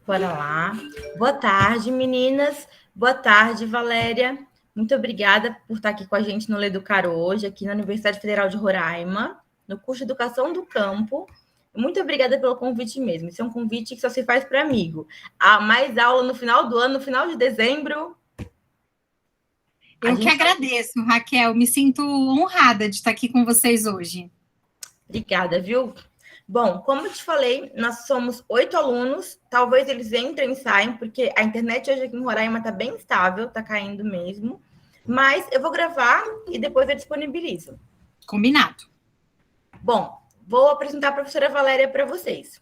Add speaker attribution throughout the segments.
Speaker 1: Bora lá. Boa tarde, meninas. Boa tarde, Valéria. Muito obrigada por estar aqui com a gente no Leducar hoje, aqui na Universidade Federal de Roraima, no curso de Educação do Campo. Muito obrigada pelo convite mesmo. Isso é um convite que só se faz para amigo. Há mais aula no final do ano, no final de dezembro.
Speaker 2: Eu que agradeço, Raquel. Me sinto honrada de estar aqui com vocês hoje.
Speaker 1: Obrigada, viu? Bom, como eu te falei, nós somos 8 alunos. Talvez eles entrem e saiam, porque a internet hoje aqui em Roraima está bem estável, está caindo mesmo. Mas eu vou gravar e depois eu disponibilizo.
Speaker 2: Combinado.
Speaker 1: Bom, vou apresentar a professora Valéria para vocês.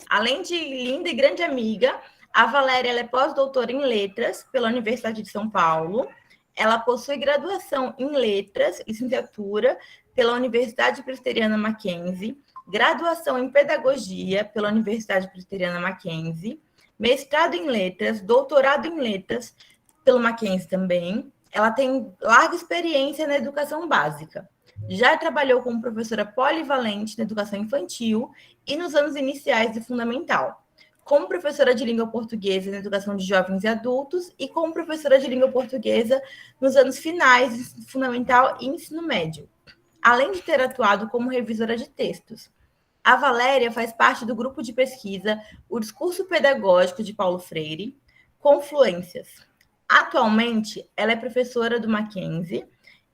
Speaker 1: Além de linda e grande amiga, a Valéria ela é pós-doutora em Letras pela Universidade de São Paulo. Ela possui graduação em Letras e licenciatura pela Universidade Presbiteriana Mackenzie, graduação em Pedagogia pela Universidade Presbiteriana Mackenzie, mestrado em Letras, doutorado em Letras pelo Mackenzie também. Ela tem larga experiência na educação básica. Já trabalhou como professora polivalente na educação infantil e nos anos iniciais do fundamental, como professora de língua portuguesa na educação de jovens e adultos e como professora de língua portuguesa nos anos finais do fundamental e ensino médio, além de ter atuado como revisora de textos. A Valéria faz parte do grupo de pesquisa O Discurso Pedagógico de Paulo Freire, Confluências. Atualmente, ela é professora do Mackenzie,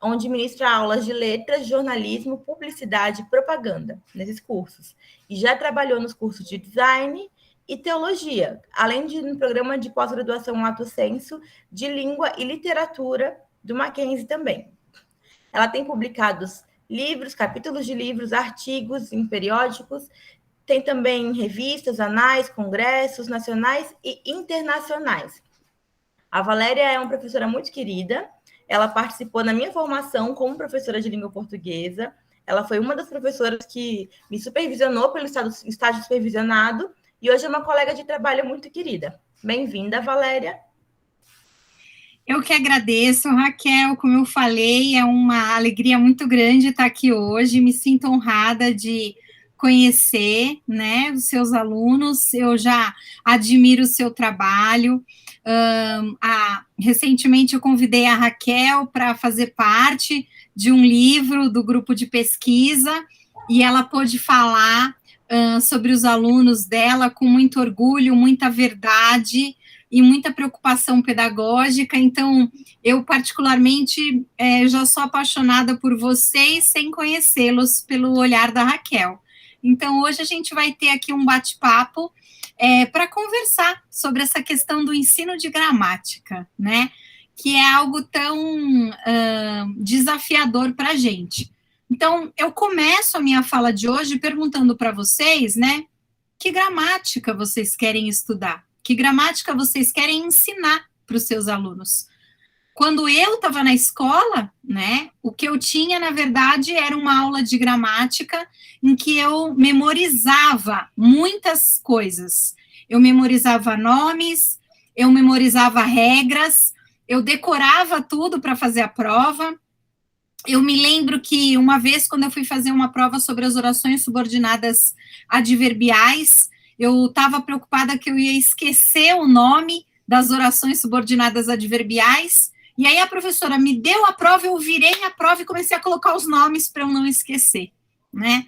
Speaker 1: onde ministra aulas de letras, jornalismo, publicidade e propaganda nesses cursos. E já trabalhou nos cursos de design e teologia, além de no programa de pós-graduação Lato Sensu de língua e literatura do Mackenzie também. Ela tem publicado livros, capítulos de livros, artigos em periódicos, tem também revistas, anais, congressos nacionais e internacionais. A Valéria é uma professora muito querida. Ela participou na minha formação como professora de língua portuguesa. Ela foi uma das professoras que me supervisionou pelo estágio supervisionado e hoje é uma colega de trabalho muito querida. Bem-vinda, Valéria.
Speaker 2: Eu que agradeço, Raquel. Como eu falei, é uma alegria muito grande estar aqui hoje. Me sinto honrada de conhecer, né, os seus alunos. Eu já admiro o seu trabalho. Recentemente eu convidei a Raquel para fazer parte de um livro do grupo de pesquisa e ela pôde falar sobre os alunos dela com muito orgulho, muita verdade e muita preocupação pedagógica. Então, eu particularmente já sou apaixonada por vocês sem conhecê-los pelo olhar da Raquel. Então, hoje a gente vai ter aqui um bate-papo para conversar sobre essa questão do ensino de gramática, né? Que é algo tão desafiador para a gente. Então, eu começo a minha fala de hoje perguntando para vocês, né? Que gramática vocês querem estudar? Que gramática vocês querem ensinar para os seus alunos? Quando eu estava na escola, né, o que eu tinha, na verdade, era uma aula de gramática em que eu memorizava muitas coisas. Eu memorizava nomes, eu memorizava regras, eu decorava tudo para fazer a prova. Eu me lembro que uma vez, quando eu fui fazer uma prova sobre as orações subordinadas adverbiais, eu estava preocupada que eu ia esquecer o nome das orações subordinadas adverbiais. E aí a professora me deu a prova, eu virei a prova e comecei a colocar os nomes para eu não esquecer, né?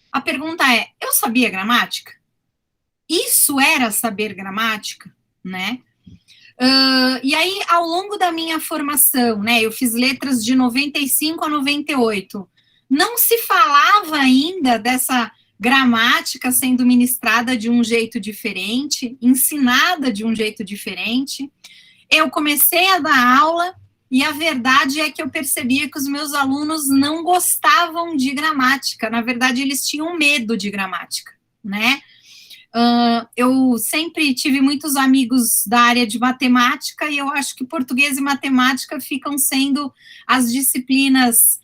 Speaker 2: A pergunta é, eu sabia gramática? Isso era saber gramática, né? E aí, ao longo da minha formação, né, eu fiz letras de 95 a 98, não se falava ainda dessa gramática sendo ministrada de um jeito diferente, ensinada de um jeito diferente. Eu comecei a dar aula e a verdade é que eu percebia que os meus alunos não gostavam de gramática. Na verdade, eles tinham medo de gramática, né? Eu sempre tive muitos amigos da área de matemática e eu acho que português e matemática ficam sendo as disciplinas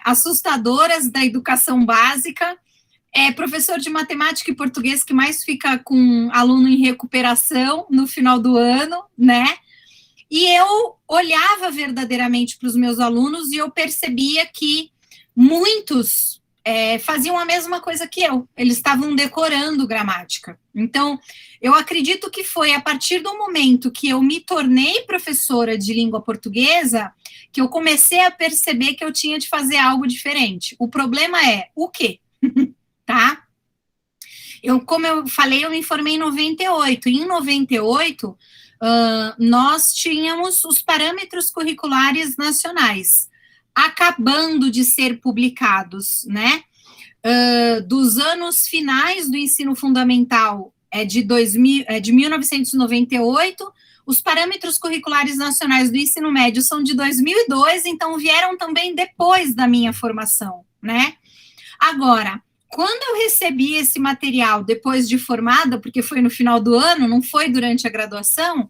Speaker 2: assustadoras da educação básica. Professor de matemática e português que mais fica com aluno em recuperação no final do ano, né? E eu olhava verdadeiramente para os meus alunos e eu percebia que muitos faziam a mesma coisa que eu, eles estavam decorando gramática. Então, eu acredito que foi a partir do momento que eu me tornei professora de língua portuguesa que eu comecei a perceber que eu tinha de fazer algo diferente. O problema é o quê? Tá? Como eu falei, eu me formei em 98. Em 98, nós tínhamos os parâmetros curriculares nacionais acabando de ser publicados, né? Dos anos finais do ensino fundamental de 1998, os parâmetros curriculares nacionais do ensino médio são de 2002, então vieram também depois da minha formação, né? Agora, quando eu recebi esse material depois de formada, porque foi no final do ano, não foi durante a graduação,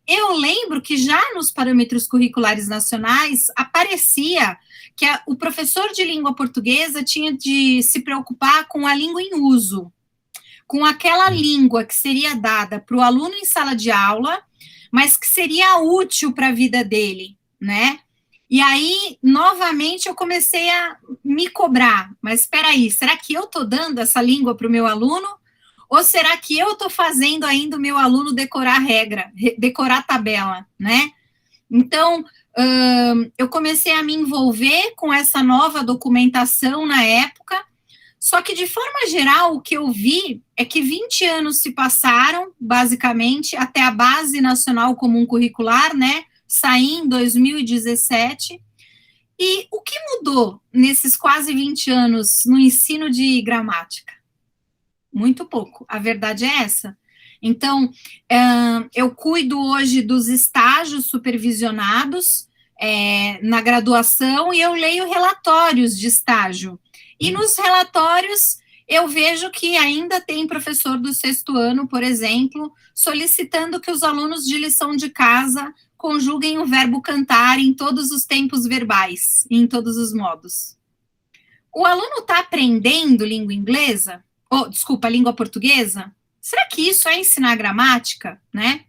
Speaker 2: eu lembro que já nos parâmetros curriculares nacionais aparecia que o professor de língua portuguesa tinha de se preocupar com a língua em uso, com aquela língua que seria dada para o aluno em sala de aula, mas que seria útil para a vida dele, né? E aí, novamente, eu comecei a me cobrar. Mas espera aí, será que eu estou dando essa língua para o meu aluno? Ou será que eu estou fazendo ainda o meu aluno decorar regra, decorar tabela, né? Então, eu comecei a me envolver com essa nova documentação na época, só que, de forma geral, o que eu vi é que 20 anos se passaram, basicamente, até a Base Nacional Comum Curricular, né? Saí em 2017, e o que mudou nesses quase 20 anos no ensino de gramática? Muito pouco, a verdade é essa. Então, eu cuido hoje dos estágios supervisionados na graduação e eu leio relatórios de estágio. E nos relatórios eu vejo que ainda tem professor do 6º ano, por exemplo, solicitando que os alunos de lição de casa conjuguem o verbo cantar em todos os tempos verbais, em todos os modos. O aluno está aprendendo língua inglesa? Língua portuguesa? Será que isso é ensinar gramática, né?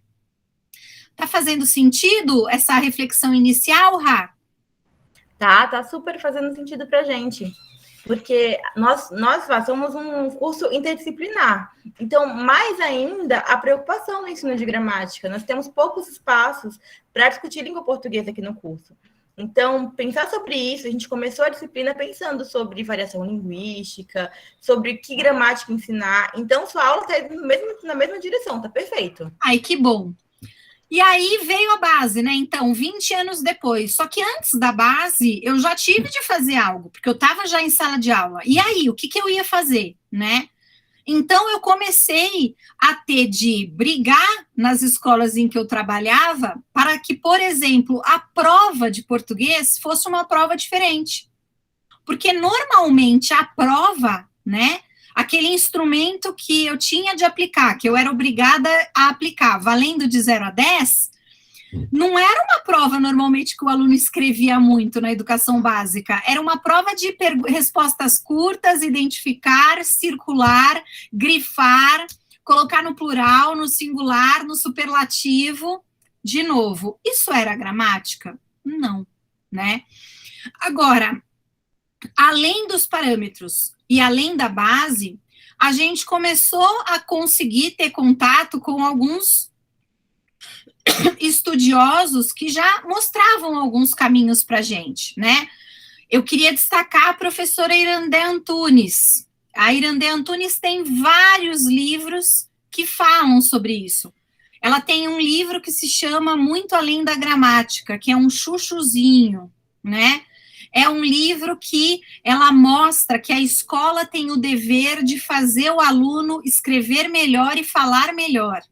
Speaker 2: Tá fazendo sentido essa reflexão inicial, Rá?
Speaker 1: Tá super fazendo sentido pra gente. Porque nós somos um curso interdisciplinar. Então, mais ainda, a preocupação no ensino de gramática. Nós temos poucos espaços para discutir língua portuguesa aqui no curso. Então, pensar sobre isso, a gente começou a disciplina pensando sobre variação linguística, sobre que gramática ensinar. Então, sua aula está indo na mesma direção, tá perfeito.
Speaker 2: Ai, que bom. E aí veio a base, né? Então, 20 anos depois. Só que antes da base, eu já tive de fazer algo, porque eu estava já em sala de aula. E aí, o que eu ia fazer, né? Então, eu comecei a ter de brigar nas escolas em que eu trabalhava para que, por exemplo, a prova de português fosse uma prova diferente. Porque, normalmente, a prova, né, aquele instrumento que eu tinha de aplicar, que eu era obrigada a aplicar, valendo de 0 a 10, não era uma prova, normalmente, que o aluno escrevia muito na educação básica. Era uma prova de respostas curtas, identificar, circular, grifar, colocar no plural, no singular, no superlativo. De novo, isso era gramática? Não, né? Agora, além dos parâmetros e além da base, a gente começou a conseguir ter contato com alguns estudiosos que já mostravam alguns caminhos para a gente, né? Eu queria destacar a professora Irandé Antunes. A Irandé Antunes tem vários livros que falam sobre isso. Ela tem um livro que se chama Muito Além da Gramática, que é um chuchuzinho, né? É um livro que ela mostra que a escola tem o dever de fazer o aluno escrever melhor e falar melhor.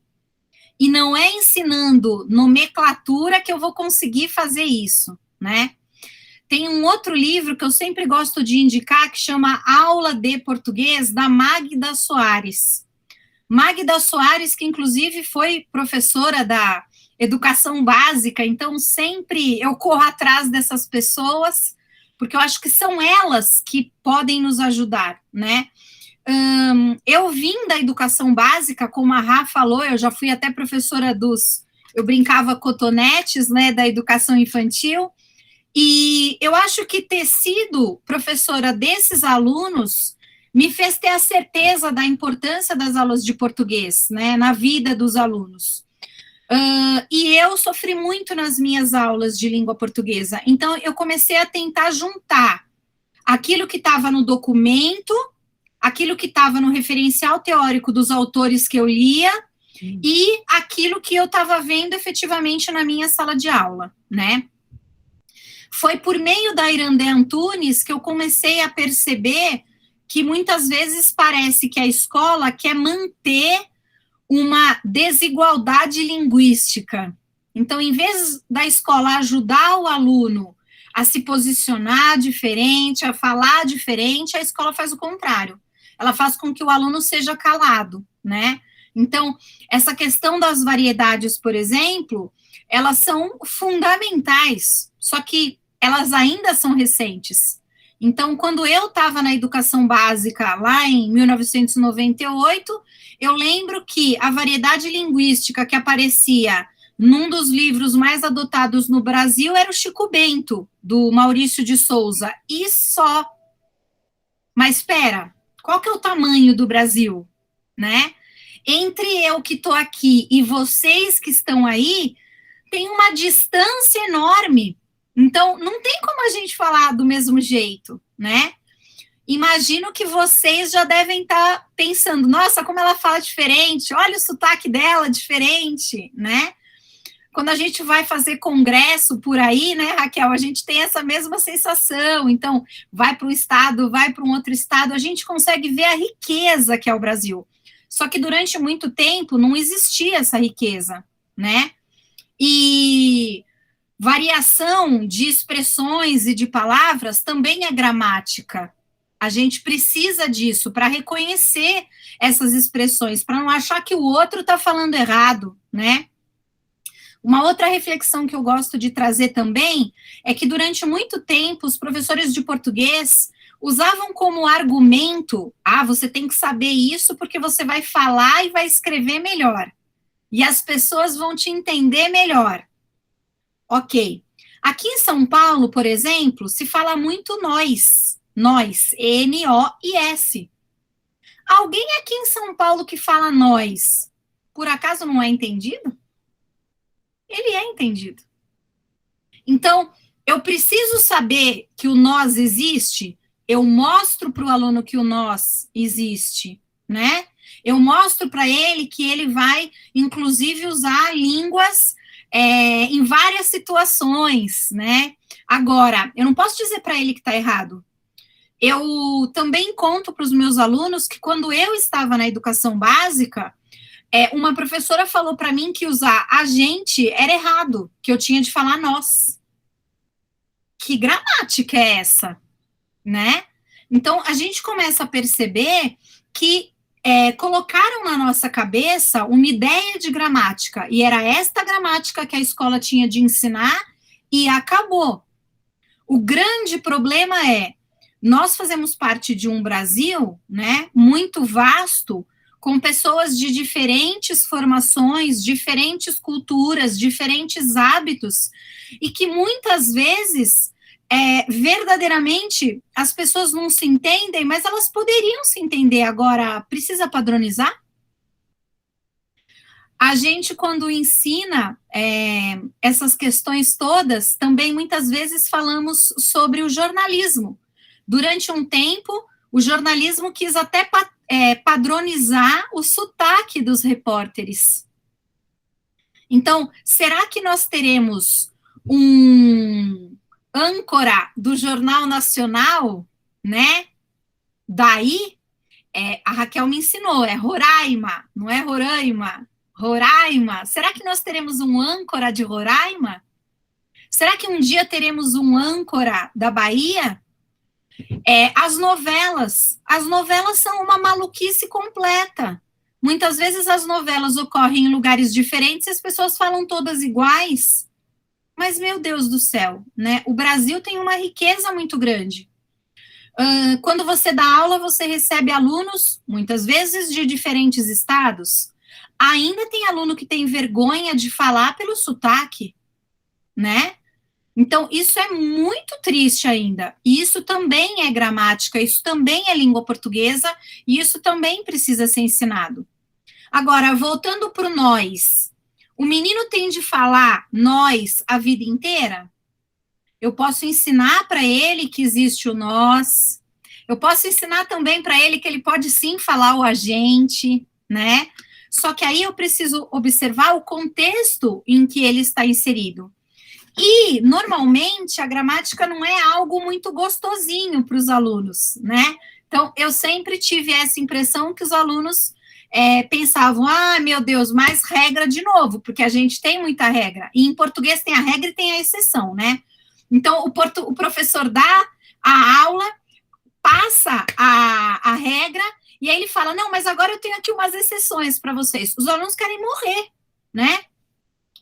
Speaker 2: E não é ensinando nomenclatura que eu vou conseguir fazer isso, né? Tem um outro livro que eu sempre gosto de indicar, que chama Aula de Português, da Magda Soares. Magda Soares, que inclusive foi professora da educação básica, então sempre eu corro atrás dessas pessoas, porque eu acho que são elas que podem nos ajudar, né? Eu vim da educação básica, como a Rá falou, eu já fui até professora eu brincava cotonetes, né, da educação infantil, E eu acho que ter sido professora desses alunos me fez ter a certeza da importância das aulas de português, né, na vida dos alunos. E eu sofri muito nas minhas aulas de língua portuguesa. Então, eu comecei a tentar juntar aquilo que estava no documento, aquilo que estava no referencial teórico dos autores que eu lia, e aquilo que eu estava vendo efetivamente na minha sala de aula, né? Foi por meio da Irandé Antunes que eu comecei a perceber que muitas vezes parece que a escola quer manter uma desigualdade linguística. Então, em vez da escola ajudar o aluno a se posicionar diferente, a falar diferente, a escola faz o contrário. Ela faz com que o aluno seja calado, né? Então, essa questão das variedades, por exemplo, elas são fundamentais, só que elas ainda são recentes. Então, quando eu estava na educação básica, lá em 1998, eu lembro que a variedade linguística que aparecia num dos livros mais adotados no Brasil era o Chico Bento, do Maurício de Souza, e só. Mas espera, qual que é o tamanho do Brasil, né? Entre eu que estou aqui e vocês que estão aí, tem uma distância enorme. Então, não tem como a gente falar do mesmo jeito, né? Imagino que vocês já devem estar pensando, nossa, como ela fala diferente, olha o sotaque dela diferente, né? Quando a gente vai fazer congresso por aí, né, Raquel, a gente tem essa mesma sensação. Então, vai para um estado, vai para um outro estado, a gente consegue ver a riqueza que é o Brasil. Só que durante muito tempo não existia essa riqueza, né? E variação de expressões e de palavras também é gramática. A gente precisa disso para reconhecer essas expressões, para não achar que o outro está falando errado, né? Uma outra reflexão que eu gosto de trazer também é que durante muito tempo os professores de português usavam como argumento, você tem que saber isso porque você vai falar e vai escrever melhor. E as pessoas vão te entender melhor. Ok. Aqui em São Paulo, por exemplo, se fala muito nós, N-O-I-S. Alguém aqui em São Paulo que fala nós, por acaso não é entendido? Ele é entendido. Então, eu preciso saber que o nós existe, eu mostro para o aluno que o nós existe, né? Eu mostro para ele que ele vai, inclusive, usar línguas em várias situações, né? Agora, eu não posso dizer para ele que está errado. Eu também conto para os meus alunos que quando eu estava na educação básica, uma professora falou para mim que usar a gente era errado, que eu tinha de falar nós. Que gramática é essa, né? Então, a gente começa a perceber que colocaram na nossa cabeça uma ideia de gramática, e era esta gramática que a escola tinha de ensinar, e acabou. O grande problema nós fazemos parte de um Brasil, né, muito vasto, com pessoas de diferentes formações, diferentes culturas, diferentes hábitos, e que muitas vezes, verdadeiramente, as pessoas não se entendem, mas elas poderiam se entender. Agora, precisa padronizar? A gente, quando ensina essas questões todas, também muitas vezes falamos sobre o jornalismo. Durante um tempo, o jornalismo quis até padronizar o sotaque dos repórteres. Então, será que nós teremos um âncora do Jornal Nacional, né? Daí, a Raquel me ensinou, Roraima, não é Roraima. Roraima. Será que nós teremos um âncora de Roraima? Será que um dia teremos um âncora da Bahia? As novelas são uma maluquice completa. Muitas vezes as novelas ocorrem em lugares diferentes e as pessoas falam todas iguais. Mas, meu Deus do céu, né? O Brasil tem uma riqueza muito grande. Quando você dá aula, você recebe alunos, muitas vezes, de diferentes estados. Ainda tem aluno que tem vergonha de falar pelo sotaque, né? Então, isso é muito triste ainda. Isso também é gramática, isso também é língua portuguesa, e isso também precisa ser ensinado. Agora, voltando para o nós. O menino tem de falar nós a vida inteira? Eu posso ensinar para ele que existe o nós. Eu posso ensinar também para ele que ele pode sim falar o a gente, né? Só que aí eu preciso observar o contexto em que ele está inserido. E, normalmente, a gramática não é algo muito gostosinho para os alunos, né? Então, eu sempre tive essa impressão que os alunos pensavam, meu Deus, mais regra de novo, porque a gente tem muita regra. E em português tem a regra e tem a exceção, né? Então, o professor dá a aula, passa a regra, e aí ele fala, não, mas agora eu tenho aqui umas exceções para vocês. Os alunos querem morrer, né?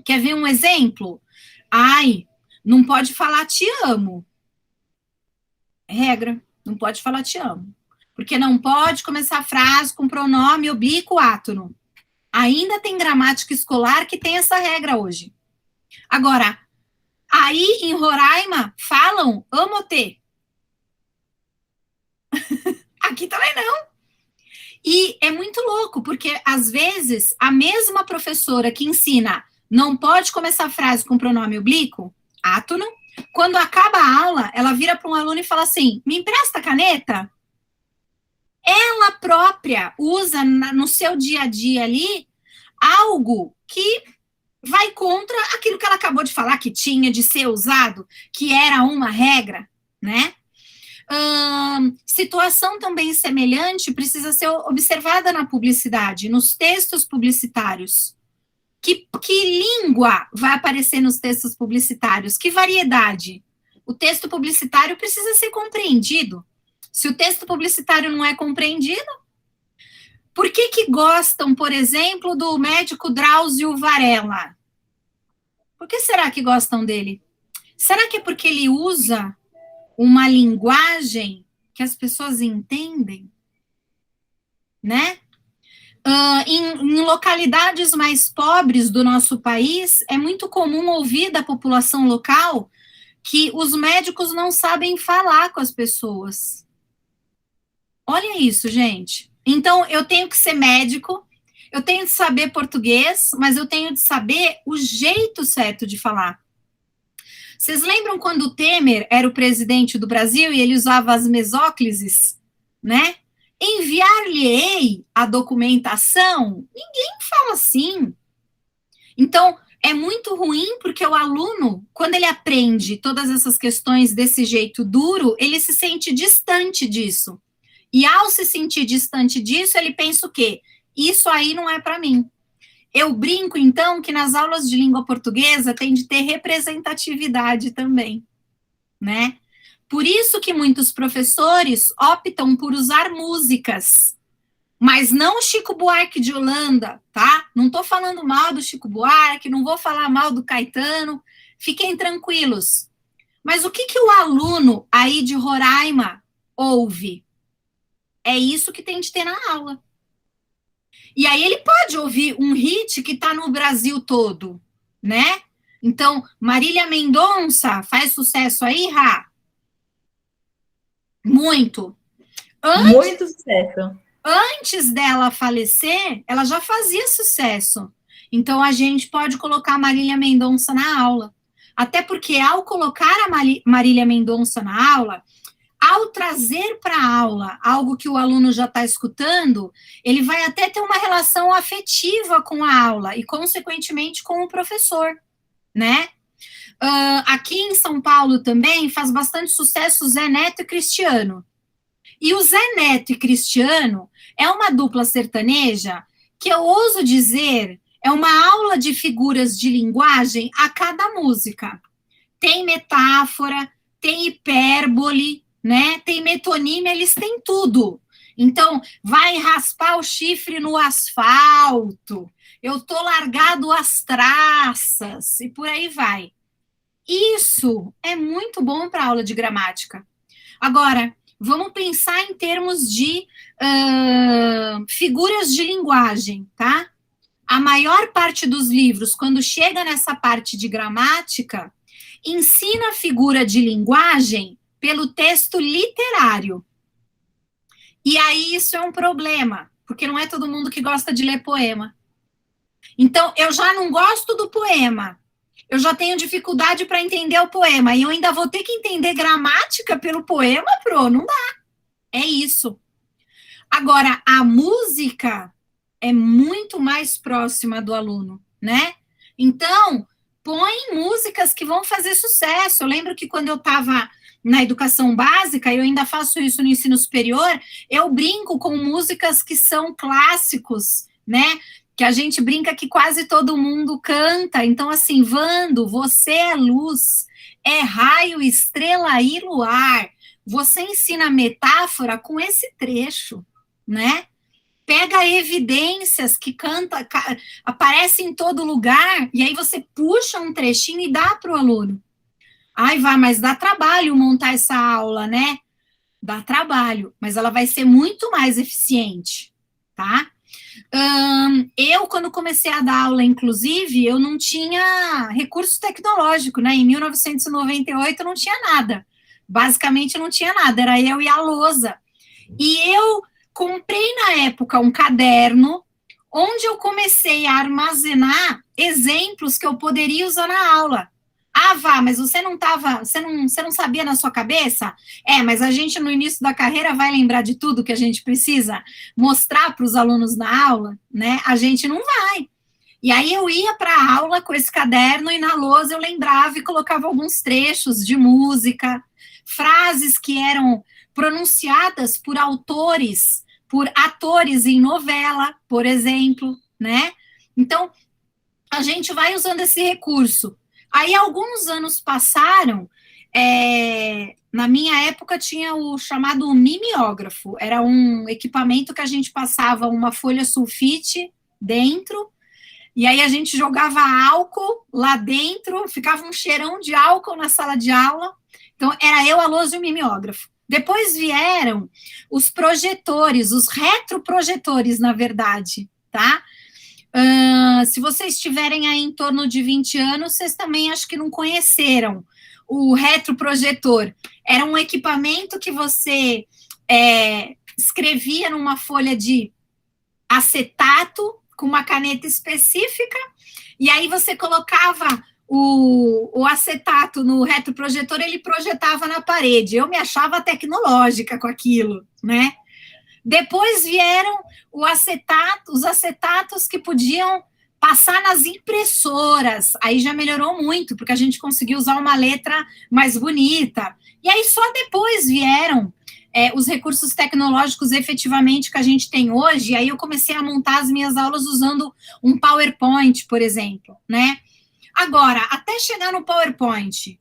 Speaker 2: Quer ver um exemplo? Ai, não pode falar te amo. Regra, não pode falar te amo. Porque não pode começar a frase com pronome oblíquo átono. Ainda tem gramática escolar que tem essa regra hoje. Agora, aí em Roraima falam amo-te. Aqui também não. E é muito louco, porque às vezes a mesma professora que ensina não pode começar a frase com pronome oblíquo, átono, quando acaba a aula, ela vira para um aluno e fala assim, me empresta a caneta? Ela própria usa no seu dia a dia ali algo que vai contra aquilo que ela acabou de falar, que tinha de ser usado, que era uma regra, né? Situação também semelhante precisa ser observada na publicidade, nos textos publicitários. Que língua vai aparecer nos textos publicitários? Que variedade? O texto publicitário precisa ser compreendido. Se o texto publicitário não é compreendido, por que gostam, por exemplo, do médico Drauzio Varela? Por que será que gostam dele? Será que é porque ele usa uma linguagem que as pessoas entendem, né? Em localidades mais pobres do nosso país, é muito comum ouvir da população local que os médicos não sabem falar com as pessoas. Olha isso, gente. Então, eu tenho que ser médico, eu tenho de saber português, mas eu tenho de saber o jeito certo de falar. Vocês lembram quando o Temer era o presidente do Brasil e ele usava as mesóclises, né? Enviar-lhe-ei a documentação? Ninguém fala assim. Então, é muito ruim porque o aluno, quando ele aprende todas essas questões desse jeito duro, ele se sente distante disso. E ao se sentir distante disso, ele pensa o quê? Isso aí não é para mim. Eu brinco, então, que nas aulas de língua portuguesa tem de ter representatividade também, né? Por isso que muitos professores optam por usar músicas, mas não Chico Buarque de Holanda, tá? Não estou falando mal do Chico Buarque, não vou falar mal do Caetano, fiquem tranquilos. Mas o que o aluno aí de Roraima ouve? É isso que tem de ter na aula. E aí ele pode ouvir um hit que está no Brasil todo, né? Então, Marília Mendonça faz sucesso aí, Rá? Muito.
Speaker 1: Muito sucesso.
Speaker 2: Antes dela falecer, ela já fazia sucesso. Então, a gente pode colocar a Marília Mendonça na aula. Até porque, ao colocar a Marília Mendonça na aula, ao trazer para a aula algo que o aluno já está escutando, ele vai até ter uma relação afetiva com a aula e, consequentemente, com o professor, né? Aqui em São Paulo também faz bastante sucesso o Zé Neto e Cristiano. E o Zé Neto e Cristiano é uma dupla sertaneja que eu ouso dizer é uma aula de figuras de linguagem a cada música. Tem metáfora, tem hipérbole, né? Tem metonímia, eles têm tudo. Então, vai raspar o chifre no asfalto, eu tô largado as traças, e por aí vai. Isso é muito bom para aula de gramática. Agora, vamos pensar em termos de figuras de linguagem, tá? A maior parte dos livros, quando chega nessa parte de gramática, ensina a figura de linguagem pelo texto literário. E aí isso é um problema, porque não é todo mundo que gosta de ler poema. Então, eu já não gosto do poema, eu já tenho dificuldade para entender o poema, e eu ainda vou ter que entender gramática pelo poema, não dá. É isso. Agora, a música é muito mais próxima do aluno, né? Então, põe músicas que vão fazer sucesso. Eu lembro que quando eu estava na educação básica, eu ainda faço isso no ensino superior, eu brinco com músicas que são clássicos, né? Que a gente brinca que quase todo mundo canta. Então, assim, Vando, você é luz, é raio, estrela e luar. Você ensina metáfora com esse trecho, né? Pega evidências que aparece em todo lugar, e aí você puxa um trechinho e dá para o aluno. Ai, mas dá trabalho montar essa aula, né? Dá trabalho, mas ela vai ser muito mais eficiente, tá? Eu, quando comecei a dar aula, inclusive, eu não tinha recurso tecnológico, né? Em 1998 não tinha nada. Basicamente não tinha nada, era eu e a lousa. E eu comprei na época um caderno onde eu comecei a armazenar exemplos que eu poderia usar na aula. Mas você não sabia na sua cabeça? Mas a gente no início da carreira vai lembrar de tudo que a gente precisa mostrar para os alunos na aula, né? A gente não vai. E aí eu ia para a aula com esse caderno e na lousa eu lembrava e colocava alguns trechos de música, frases que eram pronunciadas por autores, por atores em novela, por exemplo, né? Então, a gente vai usando esse recurso. Aí, alguns anos passaram, na minha época tinha o chamado mimeógrafo, era um equipamento que a gente passava uma folha sulfite dentro, e aí a gente jogava álcool lá dentro, ficava um cheirão de álcool na sala de aula. Então, era eu, a lousa e o mimeógrafo. Depois vieram os projetores, os retroprojetores, na verdade, tá? Se vocês estiverem aí em torno de 20 anos, vocês também acho que não conheceram o retroprojetor. Era um equipamento que você escrevia numa folha de acetato, com uma caneta específica, e aí você colocava o acetato no retroprojetor, ele projetava na parede. Eu me achava tecnológica com aquilo, né? Depois vieram os acetatos que podiam passar nas impressoras. Aí já melhorou muito, porque a gente conseguiu usar uma letra mais bonita. E aí só depois vieram os recursos tecnológicos efetivamente que a gente tem hoje. E aí eu comecei a montar as minhas aulas usando um PowerPoint, por exemplo, né? Agora, até chegar no PowerPoint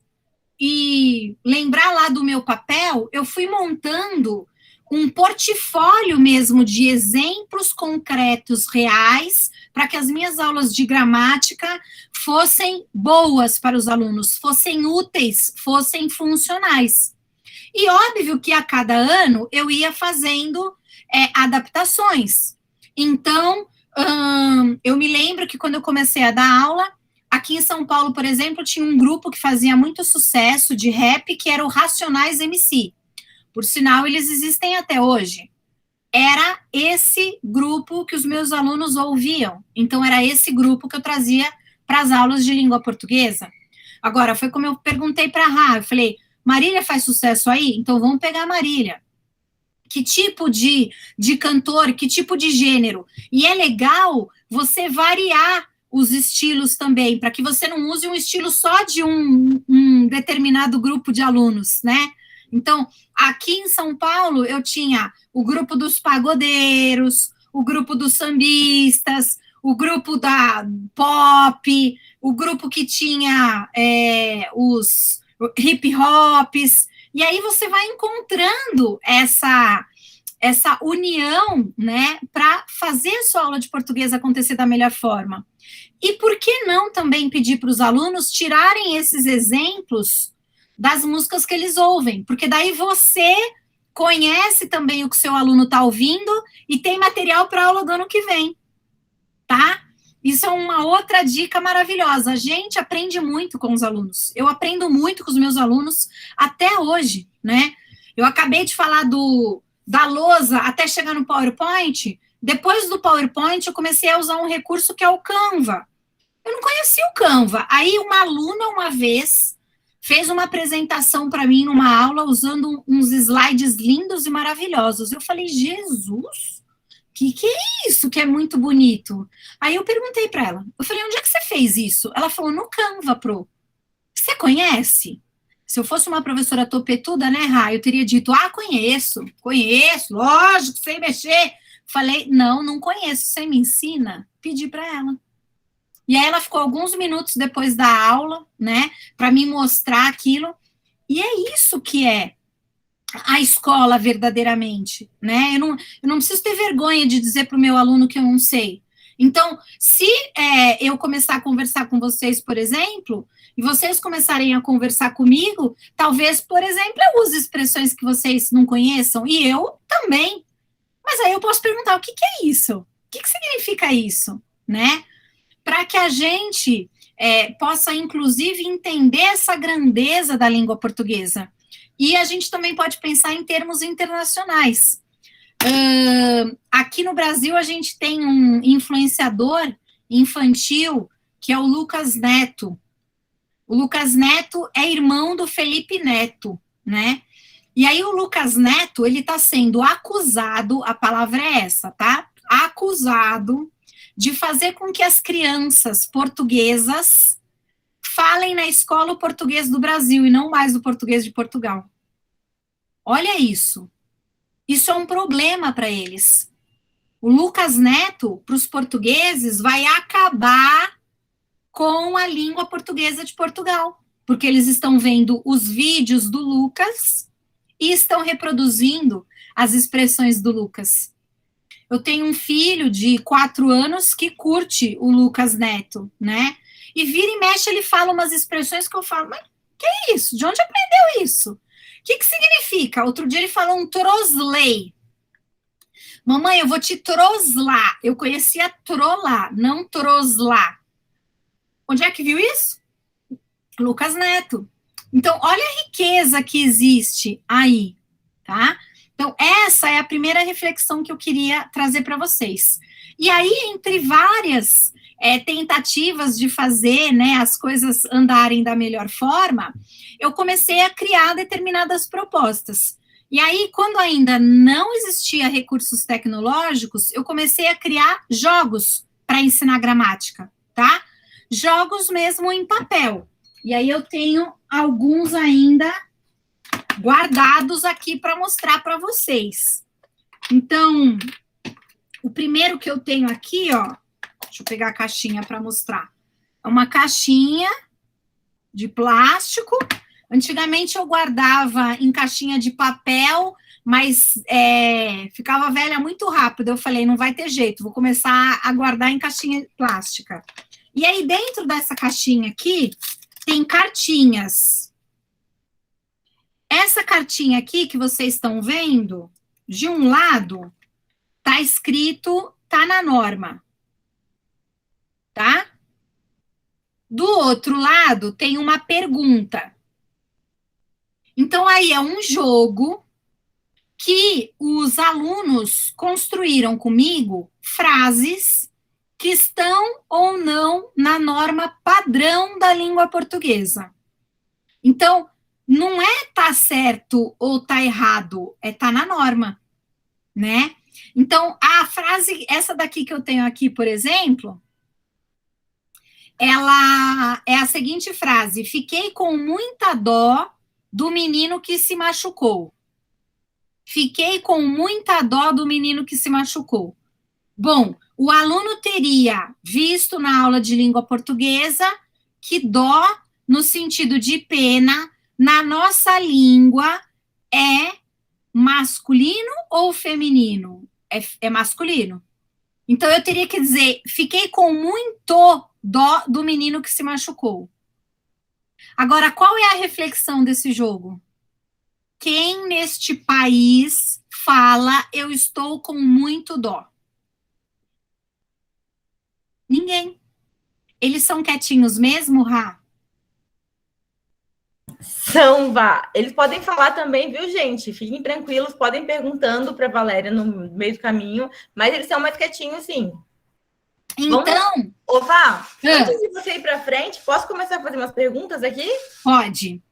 Speaker 2: e lembrar lá do meu papel, eu fui montando um portfólio mesmo de exemplos concretos, reais, para que as minhas aulas de gramática fossem boas para os alunos, fossem úteis, fossem funcionais. E óbvio que a cada ano eu ia fazendo adaptações. Então, eu me lembro que quando eu comecei a dar aula, aqui em São Paulo, por exemplo, tinha um grupo que fazia muito sucesso de rap, que era o Racionais MC. Por sinal, eles existem até hoje. Era esse grupo que os meus alunos ouviam. Então, era esse grupo que eu trazia para as aulas de língua portuguesa. Agora, foi como eu perguntei para a Rá, eu falei, Marília faz sucesso aí? Então, vamos pegar a Marília. Que tipo de cantor, que tipo de gênero? E é legal você variar os estilos também, para que você não use um estilo só de um determinado grupo de alunos, né? Então, aqui em São Paulo, eu tinha o grupo dos pagodeiros, o grupo dos sambistas, o grupo da pop, o grupo que tinha os hip hops, e aí você vai encontrando essa união, né, para fazer a sua aula de português acontecer da melhor forma. E por que não também pedir para os alunos tirarem esses exemplos das músicas que eles ouvem? Porque daí você conhece também o que o seu aluno está ouvindo e tem material para a aula do ano que vem, tá? Isso é uma outra dica maravilhosa. A gente aprende muito com os alunos. Eu aprendo muito com os meus alunos até hoje, né? Eu acabei de falar da lousa até chegar no PowerPoint. Depois do PowerPoint, eu comecei a usar um recurso que é o Canva. Eu não conhecia o Canva. Aí uma aluna, uma vez, fez uma apresentação para mim numa aula usando uns slides lindos e maravilhosos. Eu falei, Jesus, que é isso que é muito bonito? Aí eu perguntei para ela, eu falei, onde é que você fez isso? Ela falou, no Canva, Pro. Você conhece? Se eu fosse uma professora topetuda, né, Ra, eu teria dito, conheço, lógico, sei mexer. Falei, não conheço, você me ensina? Pedi para ela. E aí ela ficou alguns minutos depois da aula, né, para me mostrar aquilo. E é isso que é a escola verdadeiramente, né? Eu não preciso ter vergonha de dizer para o meu aluno que eu não sei. Então, se eu começar a conversar com vocês, por exemplo, e vocês começarem a conversar comigo, talvez, por exemplo, eu use expressões que vocês não conheçam, e eu também. Mas aí eu posso perguntar, o que é isso? O que significa isso? Né? Para que a gente possa, inclusive, entender essa grandeza da língua portuguesa. E a gente também pode pensar em termos internacionais. Aqui no Brasil, a gente tem um influenciador infantil, que é o Lucas Neto. O Lucas Neto é irmão do Felipe Neto, né? E aí o Lucas Neto, ele está sendo acusado, a palavra é essa, tá? Acusado de fazer com que as crianças portuguesas falem na escola o português do Brasil e não mais o português de Portugal. Olha isso. Isso é um problema para eles. O Lucas Neto, para os portugueses, vai acabar com a língua portuguesa de Portugal, porque eles estão vendo os vídeos do Lucas e estão reproduzindo as expressões do Lucas. Eu tenho um filho de 4 anos que curte o Lucas Neto, né? E vira e mexe, ele fala umas expressões que eu falo, mas que é isso? De onde aprendeu isso? O que significa? Outro dia ele falou um trosley. Mamãe, eu vou te troslar. Eu conhecia trollar, não troslar. Onde é que viu isso? Lucas Neto. Então, olha a riqueza que existe aí, tá? Então, essa é a primeira reflexão que eu queria trazer para vocês. E aí, entre várias tentativas de fazer, né, as coisas andarem da melhor forma, eu comecei a criar determinadas propostas. E aí, quando ainda não existia recursos tecnológicos, eu comecei a criar jogos para ensinar gramática, tá? Jogos mesmo em papel. E aí eu tenho alguns ainda guardados aqui para mostrar para vocês. Então, o primeiro que eu tenho aqui, ó, deixa eu pegar a caixinha para mostrar. É uma caixinha de plástico. Antigamente eu guardava em caixinha de papel, mas ficava velha muito rápido. Eu falei, não vai ter jeito, vou começar a guardar em caixinha plástica. E aí, dentro dessa caixinha aqui, tem cartinhas. Essa cartinha aqui que vocês estão vendo, de um lado, tá escrito, tá na norma. Tá? Do outro lado, tem uma pergunta. Então, aí é um jogo que os alunos construíram comigo frases que estão ou não na norma padrão da língua portuguesa. Então, não é tá certo ou tá errado, é tá na norma, né? Então, a frase, essa daqui que eu tenho aqui, por exemplo, ela é a seguinte frase: fiquei com muita dó do menino que se machucou. Fiquei com muita dó do menino que se machucou. Bom, o aluno teria visto na aula de língua portuguesa que dó, no sentido de pena, na nossa língua é masculino ou feminino? É masculino. Então, eu teria que dizer, fiquei com muito dó do menino que se machucou. Agora, qual é a reflexão desse jogo? Quem neste país fala, eu estou com muito dó? Ninguém. ninguém. Eles são quietinhos mesmo, Rá?
Speaker 1: São, Vá. Eles podem falar também, viu, gente? Fiquem tranquilos, podem perguntando para Valéria no meio do caminho, mas eles são mais quietinhos, sim.
Speaker 2: Então...
Speaker 1: Ô, Vá, antes de você ir para frente, posso começar a fazer umas perguntas aqui?
Speaker 2: Pode.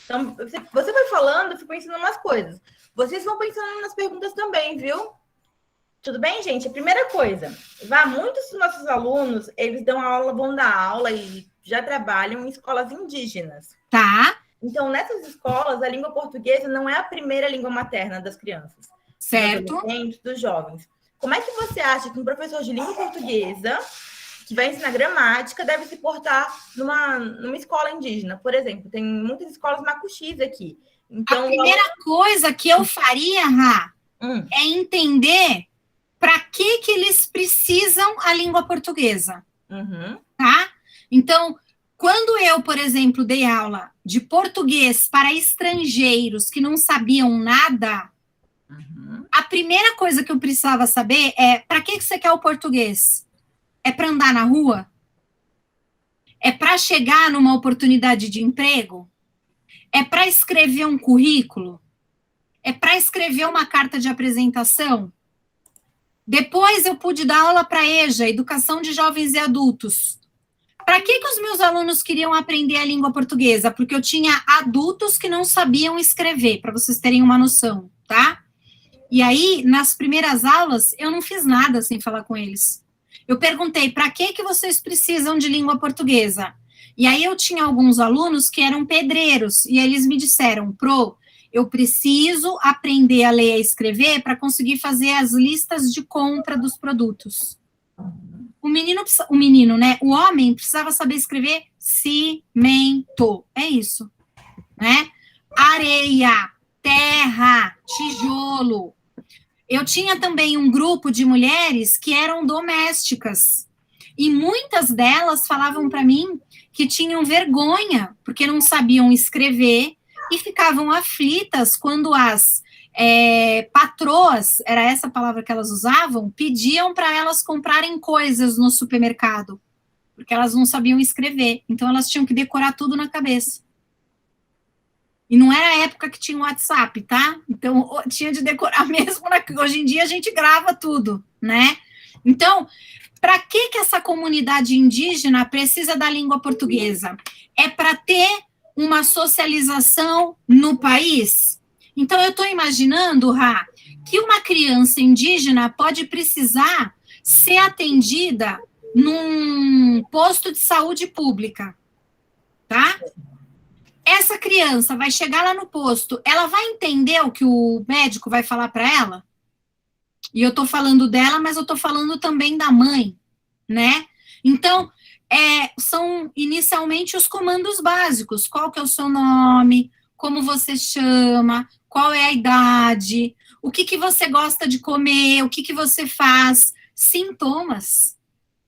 Speaker 1: Então, você vai falando, eu fico pensando umas coisas. Vocês vão pensando nas perguntas também, viu? Tudo bem, gente? A primeira coisa, Vá, muitos dos nossos alunos, eles vão dar aula e já trabalham em escolas indígenas.
Speaker 2: Tá.
Speaker 1: Então, nessas escolas, a língua portuguesa não é a primeira língua materna das crianças.
Speaker 2: Certo.
Speaker 1: Dos adolescentes, dos jovens. Como é que você acha que um professor de língua portuguesa, que vai ensinar gramática, deve se portar numa escola indígena? Por exemplo, tem muitas escolas macuxis aqui. Então,
Speaker 2: a primeira coisa que eu faria, Rá, é entender para que eles precisam a língua portuguesa. Tá? Então, quando eu, por exemplo, dei aula de português para estrangeiros que não sabiam nada, a primeira coisa que eu precisava saber é: para que você quer o português? É para andar na rua? É para chegar numa oportunidade de emprego? É para escrever um currículo? É para escrever uma carta de apresentação? Depois eu pude dar aula para EJA, Educação de Jovens e Adultos. Para que os meus alunos queriam aprender a língua portuguesa? Porque eu tinha adultos que não sabiam escrever, para vocês terem uma noção, tá? E aí, nas primeiras aulas, eu não fiz nada sem falar com eles. Eu perguntei: para que vocês precisam de língua portuguesa? E aí eu tinha alguns alunos que eram pedreiros, e eles me disseram: Pro, eu preciso aprender a ler e a escrever para conseguir fazer as listas de compra dos produtos. O homem precisava saber escrever cimento. É isso, né? Areia, terra, tijolo. Eu tinha também um grupo de mulheres que eram domésticas. E muitas delas falavam para mim que tinham vergonha, porque não sabiam escrever e ficavam aflitas quando as patroas, era essa palavra que elas usavam, pediam para elas comprarem coisas no supermercado, porque elas não sabiam escrever, então elas tinham que decorar tudo na cabeça. E não era a época que tinha o WhatsApp, tá? Então, tinha de decorar mesmo, hoje em dia a gente grava tudo, né? Então, para que essa comunidade indígena precisa da língua portuguesa? É para ter uma socialização no país? Então, eu estou imaginando, Rá, que uma criança indígena pode precisar ser atendida num posto de saúde pública, tá? Essa criança vai chegar lá no posto, ela vai entender o que o médico vai falar para ela? E eu estou falando dela, mas eu estou falando também da mãe, né? Então, são inicialmente os comandos básicos: qual que é o seu nome, como você chama, qual é a idade, o que você gosta de comer, o que você faz, sintomas.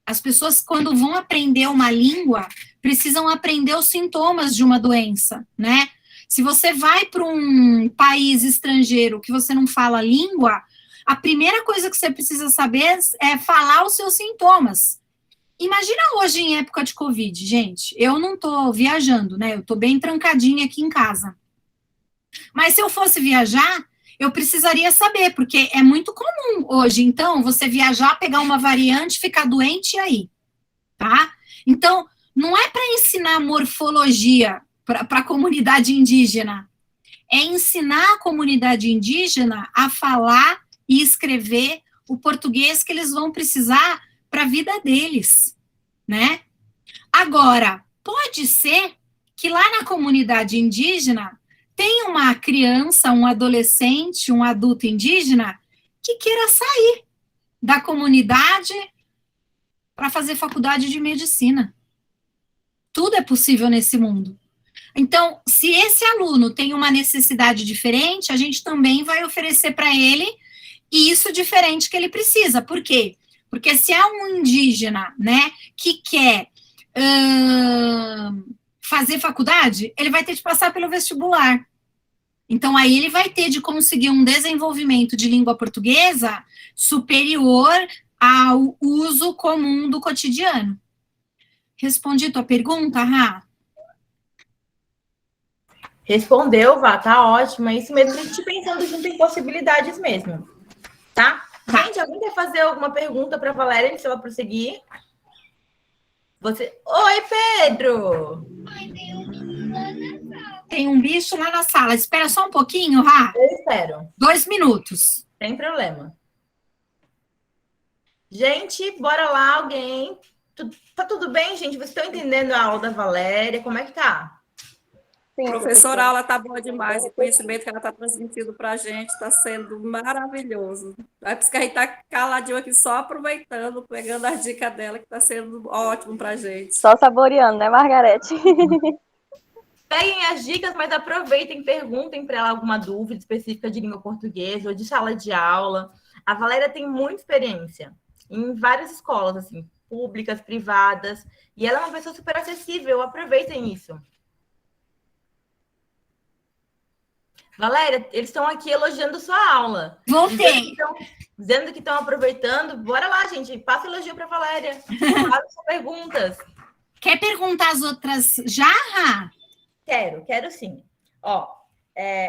Speaker 2: As pessoas, quando vão aprender uma língua, precisam aprender os sintomas de uma doença, né? Se você vai para um país estrangeiro que você não fala a língua, a primeira coisa que você precisa saber é falar os seus sintomas. Imagina hoje em época de Covid, gente. Eu não estou viajando, né? Eu estou bem trancadinha aqui em casa. Mas se eu fosse viajar, eu precisaria saber, porque é muito comum hoje, então, você viajar, pegar uma variante, ficar doente e aí, tá? Então, não é para ensinar morfologia para a comunidade indígena, é ensinar a comunidade indígena a falar e escrever o português que eles vão precisar para a vida deles, né? Agora, pode ser que lá na comunidade indígena tem uma criança, um adolescente, um adulto indígena que queira sair da comunidade para fazer faculdade de medicina. Tudo é possível nesse mundo. Então, se esse aluno tem uma necessidade diferente, a gente também vai oferecer para ele isso diferente que ele precisa. Por quê? Porque se é um indígena, né, que quer fazer faculdade, ele vai ter de passar pelo vestibular. Então, aí ele vai ter de conseguir um desenvolvimento de língua portuguesa superior ao uso comum do cotidiano. Respondi tua pergunta, Rá?
Speaker 1: Respondeu, Vá, tá ótimo. É isso mesmo, a gente pensando junto em possibilidades mesmo, tá? Gente, alguém quer fazer alguma pergunta para a Valéria antes de ela prosseguir? Você... Oi, Pedro!
Speaker 2: Tem um bicho lá na sala. Espera só um pouquinho, Rá.
Speaker 1: Eu espero.
Speaker 2: 2 minutos.
Speaker 1: Sem problema. Gente, bora lá, alguém. Tá tudo bem, gente? Vocês estão entendendo a aula da Valéria? Como é que tá?
Speaker 3: Sim,
Speaker 4: Professora, a aula está boa demais, o conhecimento que ela está transmitindo para a gente está sendo maravilhoso. É por isso que a gente está caladinho aqui, só aproveitando, pegando as dicas dela, que está sendo ótimo para a gente.
Speaker 3: Só saboreando, né, Margarete?
Speaker 1: Peguem as dicas, mas aproveitem, perguntem para ela alguma dúvida específica de língua portuguesa ou de sala de aula. A Valéria tem muita experiência em várias escolas, assim, públicas, privadas, e ela é uma pessoa super acessível. Aproveitem isso. Valéria, eles estão aqui elogiando sua aula.
Speaker 2: Voltei.
Speaker 1: Dizendo que estão aproveitando. Bora lá, gente. Passa elogio para a Valéria. Façam perguntas.
Speaker 2: Quer perguntar as outras já, Rá?
Speaker 1: Quero sim. Ó,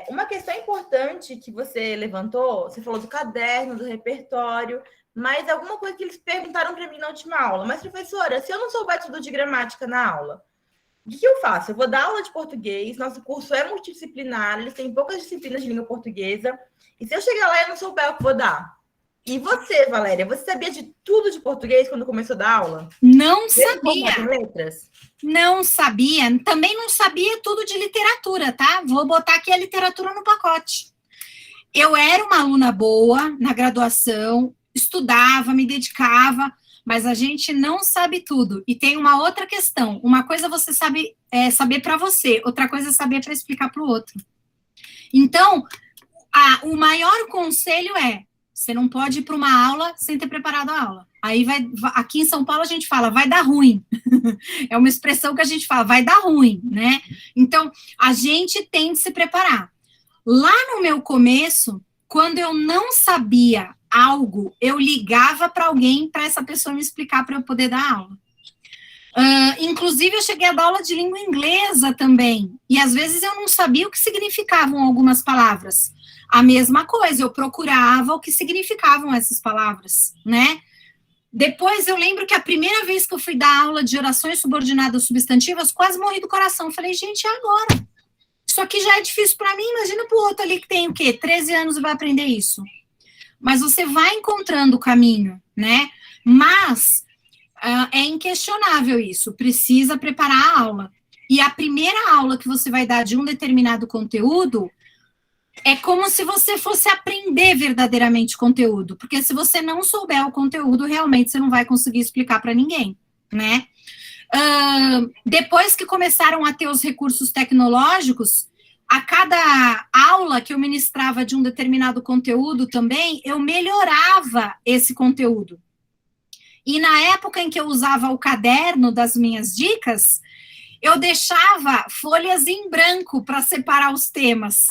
Speaker 1: uma questão importante que você levantou, você falou do caderno, do repertório, mas alguma coisa que eles perguntaram para mim na última aula. Mas, professora, se eu não souber tudo de gramática na aula, o que eu faço? Eu vou dar aula de português, nosso curso é multidisciplinar, eles têm poucas disciplinas de língua portuguesa, e se eu chegar lá e eu não souber o que vou dar? E você, Valéria, você sabia de tudo de português quando começou a dar aula?
Speaker 2: Não sabia.
Speaker 1: Letras?
Speaker 2: Não sabia. Também não sabia tudo de literatura, tá? Vou botar aqui a literatura no pacote. Eu era uma aluna boa na graduação, estudava, me dedicava, mas a gente não sabe tudo. E tem uma outra questão. Uma coisa você sabe saber para você, outra coisa é saber para explicar para o outro. Então, o maior conselho é: você não pode ir para uma aula sem ter preparado a aula. Aí aqui em São Paulo a gente fala, vai dar ruim. É uma expressão que a gente fala, vai dar ruim, né? Então, a gente tem de se preparar. Lá no meu começo, quando eu não sabia algo, eu ligava para alguém para essa pessoa me explicar para eu poder dar aula. Inclusive, eu cheguei a dar aula de língua inglesa também. E às vezes eu não sabia o que significavam algumas palavras. A mesma coisa, eu procurava o que significavam essas palavras, né? Depois eu lembro que a primeira vez que eu fui dar aula de orações subordinadas substantivas, quase morri do coração. Falei, gente, e agora? Isso aqui já é difícil para mim, imagina para o outro ali que tem o quê? 13 anos e vai aprender isso. Mas você vai encontrando o caminho, né? Mas é inquestionável isso, precisa preparar a aula. E a primeira aula que você vai dar de um determinado conteúdo é como se você fosse aprender verdadeiramente conteúdo, porque se você não souber o conteúdo, realmente você não vai conseguir explicar para ninguém, né? Depois que começaram a ter os recursos tecnológicos, a cada aula que eu ministrava de um determinado conteúdo também, eu melhorava esse conteúdo. E na época em que eu usava o caderno das minhas dicas, eu deixava folhas em branco para separar os temas,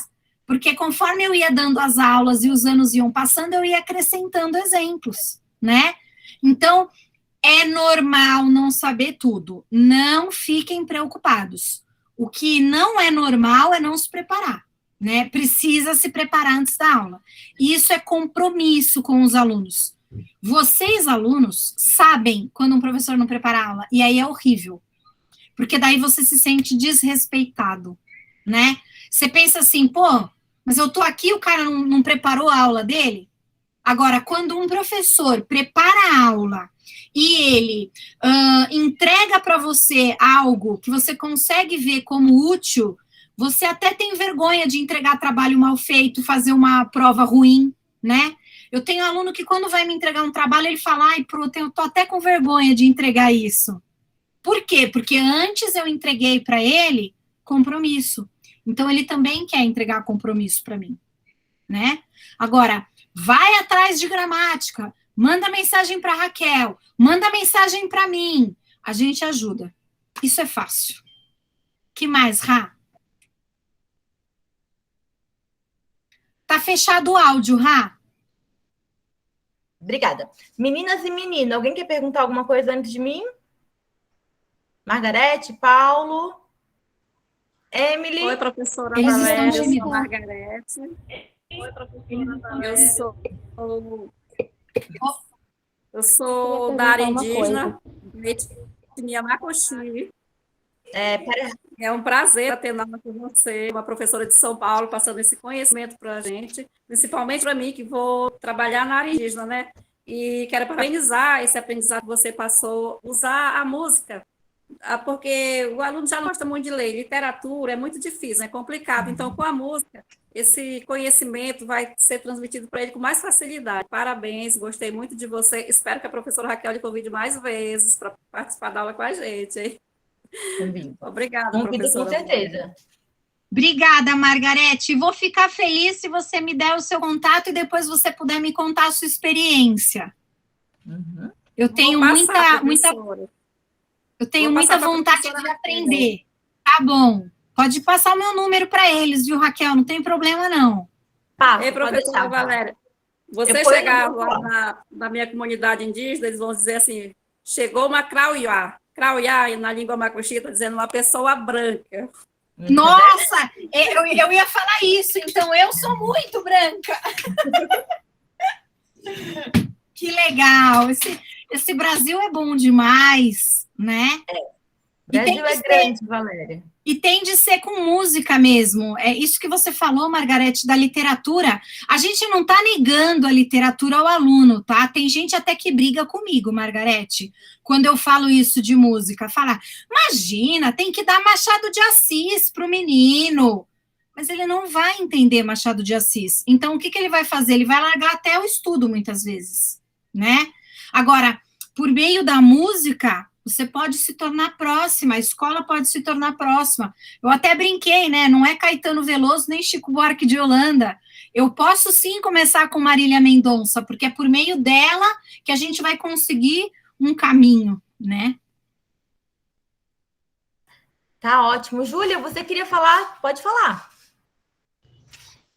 Speaker 2: porque conforme eu ia dando as aulas e os anos iam passando, eu ia acrescentando exemplos, né? Então, é normal não saber tudo. Não fiquem preocupados. O que não é normal é não se preparar, né? Precisa se preparar antes da aula. Isso é compromisso com os alunos. Vocês, alunos, sabem quando um professor não prepara a aula, e aí é horrível. Porque daí você se sente desrespeitado, né? Você pensa assim, pô, mas eu tô aqui, o cara não preparou a aula dele? Agora, quando um professor prepara a aula e ele entrega para você algo que você consegue ver como útil, você até tem vergonha de entregar trabalho mal feito, fazer uma prova ruim, né? Eu tenho aluno que quando vai me entregar um trabalho, ele fala, ai, eu tô até com vergonha de entregar isso. Por quê? Porque antes eu entreguei para ele compromisso. Então, ele também quer entregar compromisso para mim, né? Agora, vai atrás de gramática, manda mensagem para Raquel, manda mensagem para mim, a gente ajuda. Isso é fácil. Que mais, Rá? Tá fechado o áudio, Rá?
Speaker 1: Obrigada. Meninas e menino, alguém quer perguntar alguma coisa antes de mim? Margarete, Paulo, Emily?
Speaker 4: Oi, professora
Speaker 2: Eles estão
Speaker 4: Valéria, eu sou a
Speaker 2: tímidos.
Speaker 4: Margarete. Eu sou da área indígena, da etnia Macuxi. É um prazer ter nome com você, uma professora de São Paulo, passando esse conhecimento para a gente, principalmente para mim, que vou trabalhar na área indígena, né? E quero parabenizar esse aprendizado que você passou, usar a música, porque o aluno já não gosta muito de ler, literatura é muito difícil, é complicado. Então, com a música, esse conhecimento vai ser transmitido para ele com mais facilidade. Parabéns, gostei muito de você. Espero que a professora Raquel lhe convide mais vezes para participar da aula com a gente, hein?
Speaker 1: Convido.
Speaker 4: Obrigada,
Speaker 1: Convido com
Speaker 4: professora.
Speaker 1: certeza.
Speaker 2: Obrigada, Margarete. Vou ficar feliz se você me der o seu contato e depois você puder me contar a sua experiência.
Speaker 1: Uhum.
Speaker 2: Eu tenho
Speaker 4: Vou passar,
Speaker 2: muita
Speaker 4: Vou passar pra
Speaker 2: vontade
Speaker 4: professora
Speaker 2: de
Speaker 4: Raquel.
Speaker 2: aprender. Tá bom. Pode passar o meu número para eles, viu, Raquel? Não tem problema, não.
Speaker 1: Passa,
Speaker 4: Ei,
Speaker 1: pode
Speaker 4: professora
Speaker 1: deixar.
Speaker 4: Valéria, você
Speaker 1: Depois eu
Speaker 4: chegar
Speaker 1: vou
Speaker 4: lá na minha comunidade indígena, eles vão dizer assim, chegou uma Crauiá. Crauiá, na língua macuxi, está dizendo uma pessoa branca.
Speaker 2: Nossa, eu ia falar isso, então eu sou muito branca. Que legal, esse Brasil é bom demais, né?
Speaker 1: Brasil é grande, Valéria.
Speaker 2: E tem de ser com música mesmo. É isso que você falou, Margarete, da literatura. A gente não está negando a literatura ao aluno, tá? Tem gente até que briga comigo, Margarete, quando eu falo isso de música. Fala, imagina, tem que dar Machado de Assis para o menino. Mas ele não vai entender Machado de Assis. Então, o que ele vai fazer? Ele vai largar até o estudo, muitas vezes, né? Agora, por meio da música, você pode se tornar próxima, a escola pode se tornar próxima. Eu até brinquei, né? Não é Caetano Veloso nem Chico Buarque de Holanda. Eu posso sim começar com Marília Mendonça, porque é por meio dela que a gente vai conseguir um caminho, né?
Speaker 1: Tá ótimo. Júlia, você queria falar? Pode falar.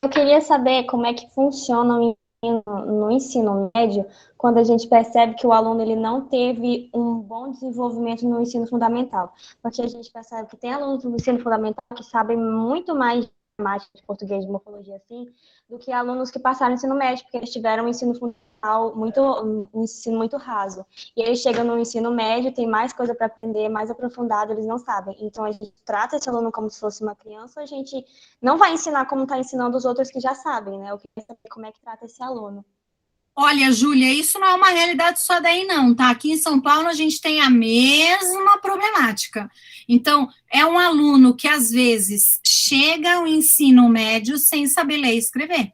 Speaker 3: Eu queria saber como é que funciona no ensino médio, quando a gente percebe que o aluno ele não teve um bom desenvolvimento no ensino fundamental. Porque a gente percebe que tem alunos do ensino fundamental que sabem muito mais de matemática, de português, de morfologia, assim, do que alunos que passaram no ensino médio, porque eles tiveram um ensino fundamental um ensino muito raso. E eles chegam no ensino médio, tem mais coisa para aprender, mais aprofundado, eles não sabem. Então, a gente trata esse aluno como se fosse uma criança, a gente não vai ensinar como está ensinando os outros que já sabem, né? Eu queria saber como é que trata esse aluno.
Speaker 2: Olha, Júlia, isso não é uma realidade só daí, não, tá? Aqui em São Paulo a gente tem a mesma problemática. Então, é um aluno que, às vezes, chega ao ensino médio sem saber ler e escrever.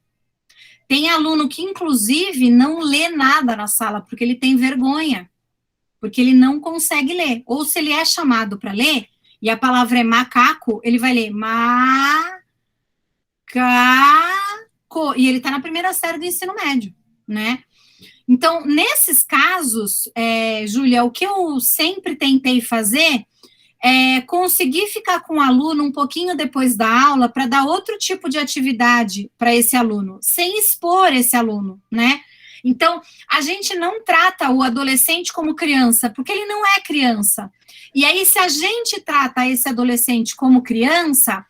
Speaker 2: Tem aluno que, inclusive, não lê nada na sala, porque ele tem vergonha, porque ele não consegue ler. Ou se ele é chamado para ler, e a palavra é macaco, ele vai ler macaco, e ele está na primeira série do ensino médio, né? Então, nesses casos, Júlia, o que eu sempre tentei fazer é conseguir ficar com o aluno um pouquinho depois da aula para dar outro tipo de atividade para esse aluno, sem expor esse aluno, né? Então, a gente não trata o adolescente como criança, porque ele não é criança. E aí, se a gente trata esse adolescente como criança,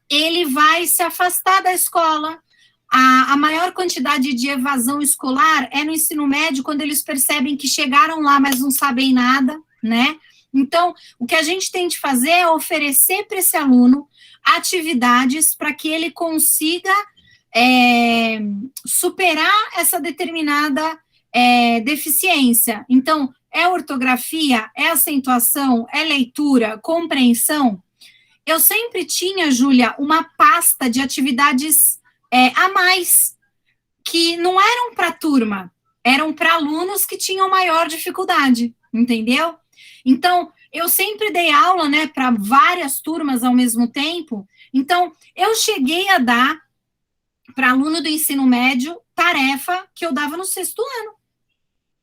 Speaker 2: ele vai se afastar da escola. A maior quantidade de evasão escolar é no ensino médio, quando eles percebem que chegaram lá, mas não sabem nada, né? Então, o que a gente tem de fazer é oferecer para esse aluno atividades para que ele consiga superar essa determinada deficiência. Então, é ortografia, é acentuação, é leitura, compreensão. Eu sempre tinha, Júlia, uma pasta de atividades a mais, que não eram para a turma, eram para alunos que tinham maior dificuldade, entendeu? Então, eu sempre dei aula, né, para várias turmas ao mesmo tempo. Então, eu cheguei a dar para aluno do ensino médio tarefa que eu dava no 6º ano,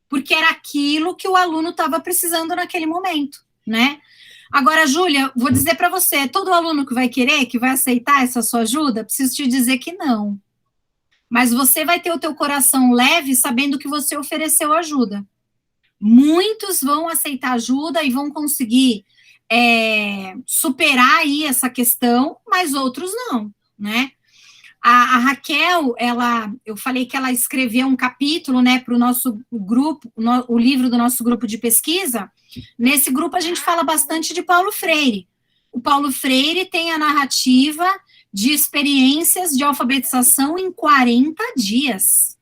Speaker 2: porque era aquilo que o aluno estava precisando naquele momento, né? Agora, Júlia, vou dizer para você, todo aluno que vai querer, que vai aceitar essa sua ajuda, preciso te dizer que não. mas você vai ter o teu coração leve sabendo que você ofereceu ajuda. Muitos vão aceitar ajuda e vão conseguir superar aí essa questão, mas outros não, né? A Raquel, eu falei que ela escreveu um capítulo, né, para o nosso grupo, o livro do nosso grupo de pesquisa. Nesse grupo a gente fala bastante de Paulo Freire. O Paulo Freire tem a narrativa de experiências de alfabetização em 40 dias.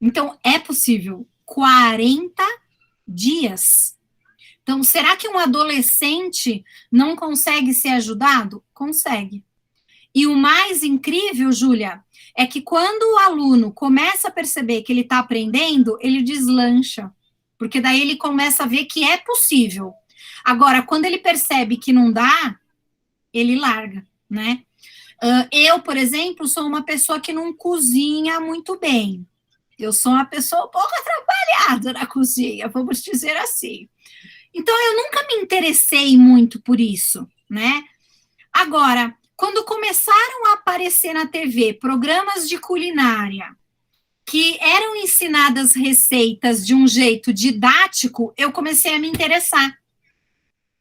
Speaker 2: Então, é possível. 40 dias. Então, será que um adolescente não consegue ser ajudado? Consegue. E o mais incrível, Júlia, é que quando o aluno começa a perceber que ele está aprendendo, ele deslancha, porque daí ele começa a ver que é possível. Agora, quando ele percebe que não dá, ele larga, né? Eu, por exemplo, sou uma pessoa que não cozinha muito bem. Eu sou uma pessoa um pouco atrapalhada na cozinha, vamos dizer assim. Então, eu nunca me interessei muito por isso, né? Agora, quando começaram a aparecer na TV programas de culinária que eram ensinadas receitas de um jeito didático, eu comecei a me interessar.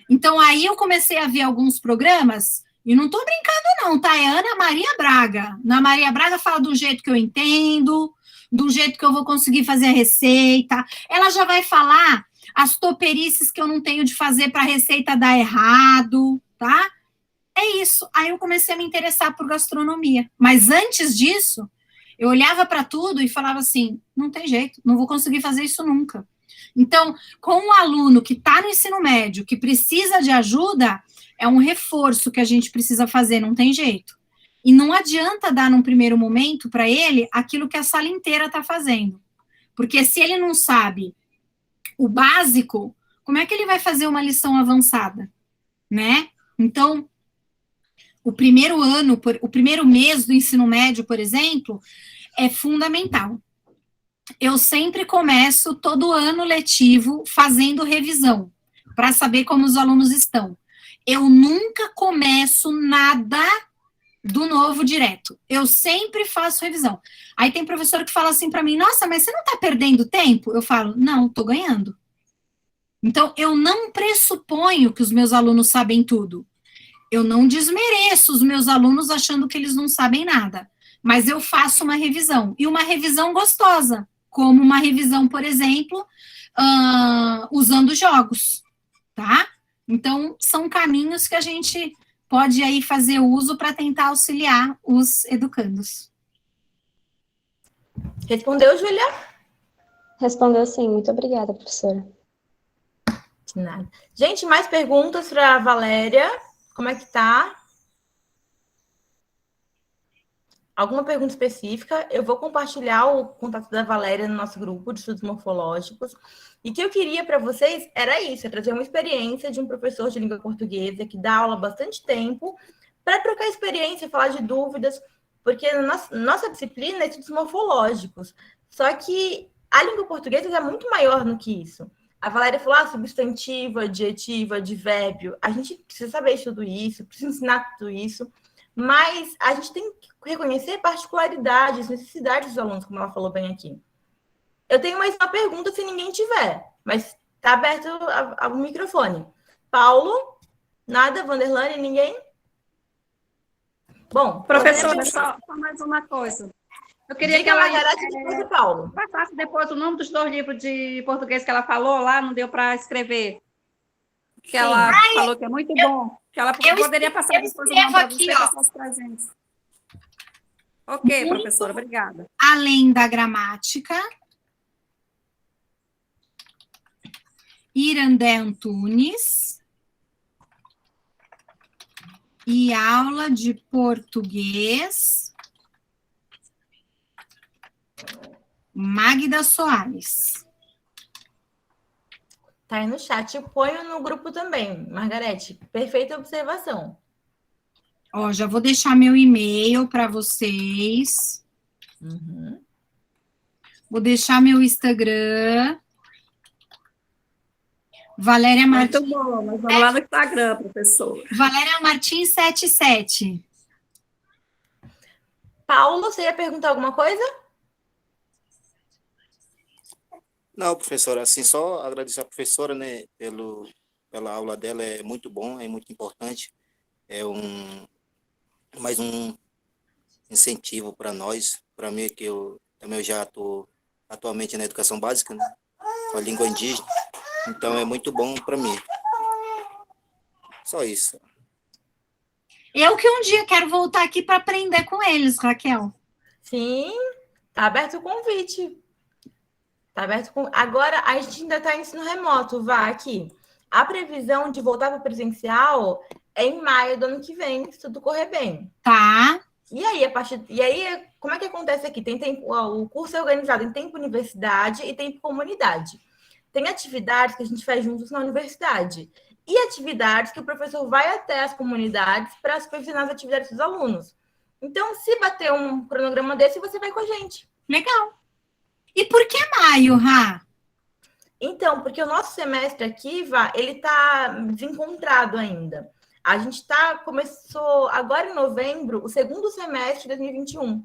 Speaker 2: Então, aí eu comecei a ver alguns programas, e não estou brincando não, tá? É Ana Maria Braga. Ana Maria Braga fala do jeito que eu entendo, do jeito que eu vou conseguir fazer a receita. Ela já vai falar as toperices que eu não tenho de fazer para a receita dar errado, tá? É isso. Aí eu comecei a me interessar por gastronomia. Mas antes disso, eu olhava para tudo e falava assim, não tem jeito, não vou conseguir fazer isso nunca. Então, com um aluno que está no ensino médio, que precisa de ajuda, é um reforço que a gente precisa fazer, não tem jeito. E não adianta dar num primeiro momento para ele aquilo que a sala inteira está fazendo. Porque se ele não sabe o básico, como é que ele vai fazer uma lição avançada? Né? Então, o primeiro ano, o primeiro mês do ensino médio, por exemplo, é fundamental. Eu sempre começo todo ano letivo fazendo revisão, para saber como os alunos estão. Eu nunca começo nada do novo direto. Eu sempre faço revisão. Aí tem professor que fala assim para mim, nossa, mas você não está perdendo tempo? Eu falo, não, estou ganhando. Então, eu não pressuponho que os meus alunos sabem tudo. Eu não desmereço os meus alunos achando que eles não sabem nada, mas eu faço uma revisão, e uma revisão gostosa, como uma revisão, por exemplo, usando jogos, tá? Então, são caminhos que a gente pode aí fazer uso para tentar auxiliar os educandos.
Speaker 1: Respondeu, Júlia?
Speaker 3: Respondeu sim, muito obrigada, professora.
Speaker 1: De nada. Gente, mais perguntas para a Valéria? Como é que tá? Alguma pergunta específica? Eu vou compartilhar o contato da Valéria no nosso grupo de estudos morfológicos. E o que eu queria para vocês era isso, é trazer uma experiência de um professor de língua portuguesa que dá aula há bastante tempo, para trocar experiência, falar de dúvidas, porque nossa disciplina é estudos morfológicos. Só que a língua portuguesa é muito maior do que isso. A Valéria falou, substantivo, adjetivo, advérbio. A gente precisa saber tudo isso, precisa ensinar tudo isso, mas a gente tem que reconhecer particularidades, necessidades dos alunos, como ela falou bem aqui. Eu tenho mais uma pergunta se ninguém tiver, mas está aberto o microfone. Paulo? Nada? Vanderlane? Ninguém? Bom,
Speaker 4: professora, só mais uma coisa. Eu queria que ela
Speaker 1: Paulo.
Speaker 4: passasse depois o nome dos 2 livros de português que ela falou lá, não deu para escrever. Que Sim. Ela falou que é muito bom. Que ela poderia passar depois o nome para você passar para a gente. Ok, muito professora, obrigada.
Speaker 2: Além da gramática, Irandé Antunes e aula de português Magda Soares.
Speaker 1: Tá aí no chat. Eu ponho no grupo também, Margarete. Perfeita observação.
Speaker 2: Ó, já vou deixar meu e-mail para vocês.
Speaker 1: Uhum.
Speaker 2: Vou deixar meu Instagram. Valéria Martins.
Speaker 4: Muito bom, mas vamos lá no Instagram, professor.
Speaker 2: Valéria Martins 77.
Speaker 1: Paulo, você ia perguntar alguma coisa?
Speaker 5: Não, professora, assim, só agradecer a professora, né, pela aula dela, é muito bom, é muito importante, é mais um incentivo para nós, para mim, que eu também já estou atualmente na educação básica, né, com a língua indígena, então é muito bom para mim. Só isso.
Speaker 2: Eu que um dia quero voltar aqui para aprender com eles, Raquel.
Speaker 1: Sim, tá aberto o convite. Tá aberto com... Agora, a gente ainda está em ensino remoto, vá aqui. A previsão de voltar para o presencial é em maio do ano que vem, se tudo correr bem.
Speaker 2: Tá.
Speaker 1: E aí, como é que acontece aqui? Tem tempo, o curso é organizado em tempo universidade e tempo comunidade. Tem atividades que a gente faz juntos na universidade e atividades que o professor vai até as comunidades para supervisionar as atividades dos alunos. Então, se bater um cronograma desse, você vai com a gente.
Speaker 2: Legal. E por que maio, Rá?
Speaker 1: Então, porque o nosso semestre aqui, Vá, ele está desencontrado ainda. A gente começou agora em novembro, o segundo semestre de 2021.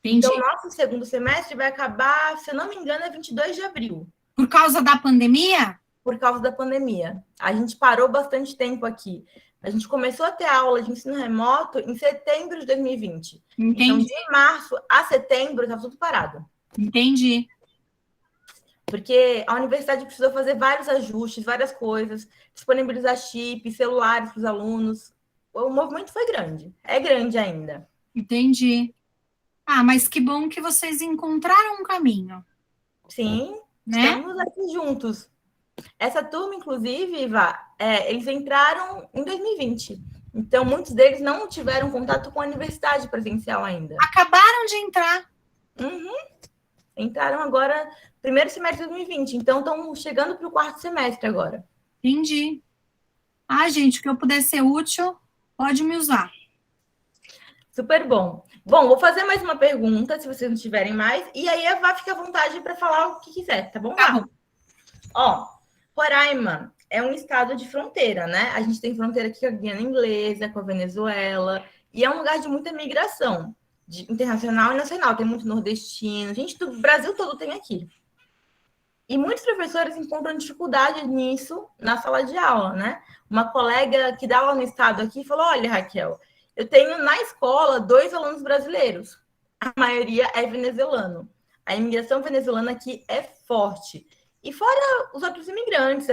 Speaker 2: Entendi.
Speaker 1: Então, o nosso segundo semestre vai acabar, se eu não me engano, é 22 de abril.
Speaker 2: Por causa da pandemia?
Speaker 1: Por causa da pandemia. A gente parou bastante tempo aqui. A gente começou a ter aula de ensino remoto em setembro de 2020.
Speaker 2: Entendi.
Speaker 1: Então, de março a setembro, estava tudo parado.
Speaker 2: Entendi.
Speaker 1: Porque a universidade precisou fazer vários ajustes, várias coisas, disponibilizar chips, celulares para os alunos. O movimento foi grande. É grande ainda.
Speaker 2: Entendi. Ah, mas que bom que vocês encontraram um caminho.
Speaker 1: Sim,
Speaker 2: né?
Speaker 1: Estamos aqui juntos. Essa turma, inclusive, Iva, eles entraram em 2020. Então, muitos deles não tiveram contato com a universidade presencial ainda.
Speaker 2: Acabaram de entrar.
Speaker 1: Entraram agora, primeiro semestre de 2020. Então, estão chegando para o quarto semestre agora.
Speaker 2: Entendi. Ah, gente, o que eu puder ser útil, pode me usar.
Speaker 1: Super bom. Bom, vou fazer mais uma pergunta, se vocês não tiverem mais. E aí, a Vá fica à vontade para falar o que quiser, tá bom?
Speaker 2: Tá bom.
Speaker 1: Ó, Roraima é um estado de fronteira, né? A gente tem fronteira aqui com a Guiana Inglesa, com a Venezuela, e é um lugar de muita migração, internacional e nacional. Tem muito nordestino, gente do Brasil todo tem aqui. E muitos professores encontram dificuldade nisso na sala de aula, né? Uma colega que dá aula no estado aqui falou: olha, Raquel, eu tenho na escola 2 alunos brasileiros. A maioria é venezuelano. A imigração venezuelana aqui é forte. E fora os outros imigrantes,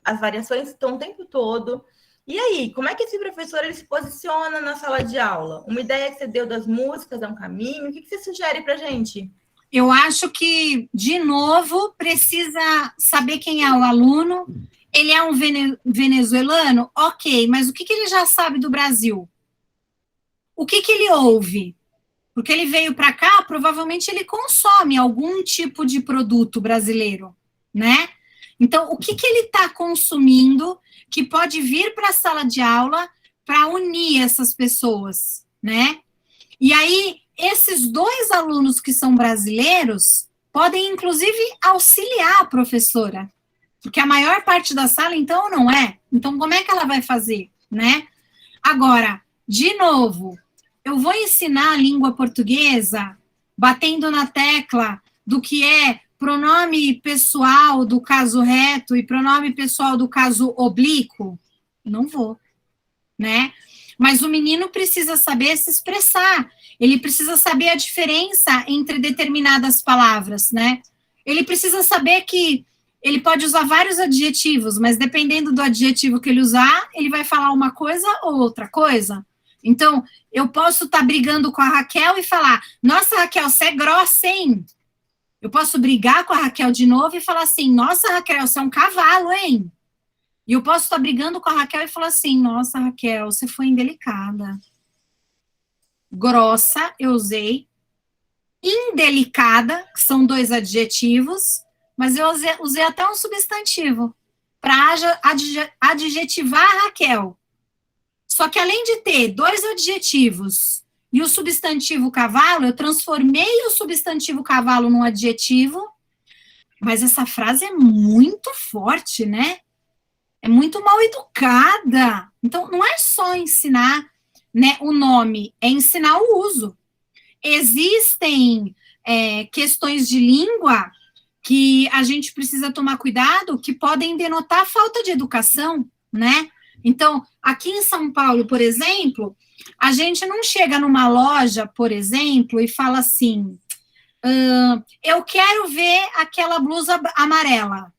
Speaker 1: as variações estão o tempo todo. E aí, como é que esse professor ele se posiciona na sala de aula? Uma ideia que você deu das músicas é um caminho? O que você sugere para a gente?
Speaker 2: Eu acho que, de novo, precisa saber quem é o aluno. Ele é um venezuelano? Ok, mas o que ele já sabe do Brasil? O que ele ouve? Porque ele veio para cá, provavelmente ele consome algum tipo de produto brasileiro, né? Então, o que ele está consumindo que pode vir para a sala de aula para unir essas pessoas, né? E aí, esses 2 alunos que são brasileiros podem, inclusive, auxiliar a professora, porque a maior parte da sala, então, não é. Então, como é que ela vai fazer, né? Agora, de novo, eu vou ensinar a língua portuguesa batendo na tecla do que é pronome pessoal do caso reto e pronome pessoal do caso oblíquo? Não vou, né? Mas o menino precisa saber se expressar, ele precisa saber a diferença entre determinadas palavras, né? Ele precisa saber que ele pode usar vários adjetivos, mas dependendo do adjetivo que ele usar, ele vai falar uma coisa ou outra coisa. Então, eu posso estar brigando com a Raquel e falar: nossa, Raquel, você é grossa, hein? Eu posso brigar com a Raquel de novo e falar assim: nossa, Raquel, você é um cavalo, hein? E eu posso estar brigando com a Raquel e falar assim: nossa, Raquel, você foi indelicada. Grossa, eu usei. Indelicada, que são 2 adjetivos, mas eu usei até um substantivo para adjetivar a Raquel. Só que além de ter 2 adjetivos e o substantivo cavalo, eu transformei o substantivo cavalo num adjetivo, mas essa frase é muito forte, né? É muito mal educada. Então, não é só ensinar, né, o nome, é ensinar o uso. existem questões de língua que a gente precisa tomar cuidado, que podem denotar falta de educação, né? Então, aqui em São Paulo, por exemplo, a gente não chega numa loja, por exemplo, e fala assim, eu quero ver aquela blusa amarela.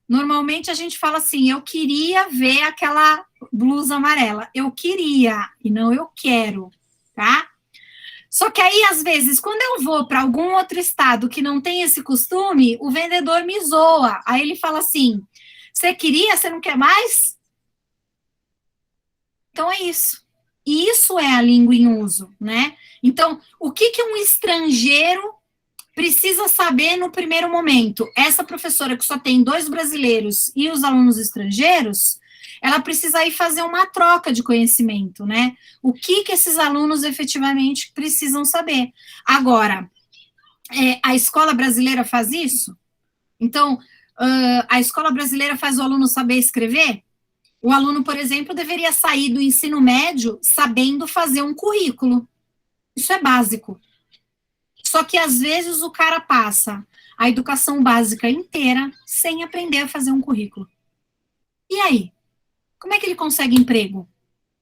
Speaker 2: Normalmente a gente fala assim, eu queria ver aquela blusa amarela. Eu queria, e não eu quero, tá? Só que aí, às vezes, quando eu vou para algum outro estado que não tem esse costume, o vendedor me zoa. Aí ele fala assim, você queria, você não quer mais? Então é isso. E isso é a língua em uso, né? Então, o que um estrangeiro precisa saber no primeiro momento? Essa professora que só tem 2 brasileiros e os alunos estrangeiros, ela precisa ir fazer uma troca de conhecimento, né? O que esses alunos efetivamente precisam saber. Agora, a escola brasileira faz isso? Então, a escola brasileira faz o aluno saber escrever? O aluno, por exemplo, deveria sair do ensino médio sabendo fazer um currículo. Isso é básico. Só que, às vezes, o cara passa a educação básica inteira sem aprender a fazer um currículo. E aí? Como é que ele consegue emprego?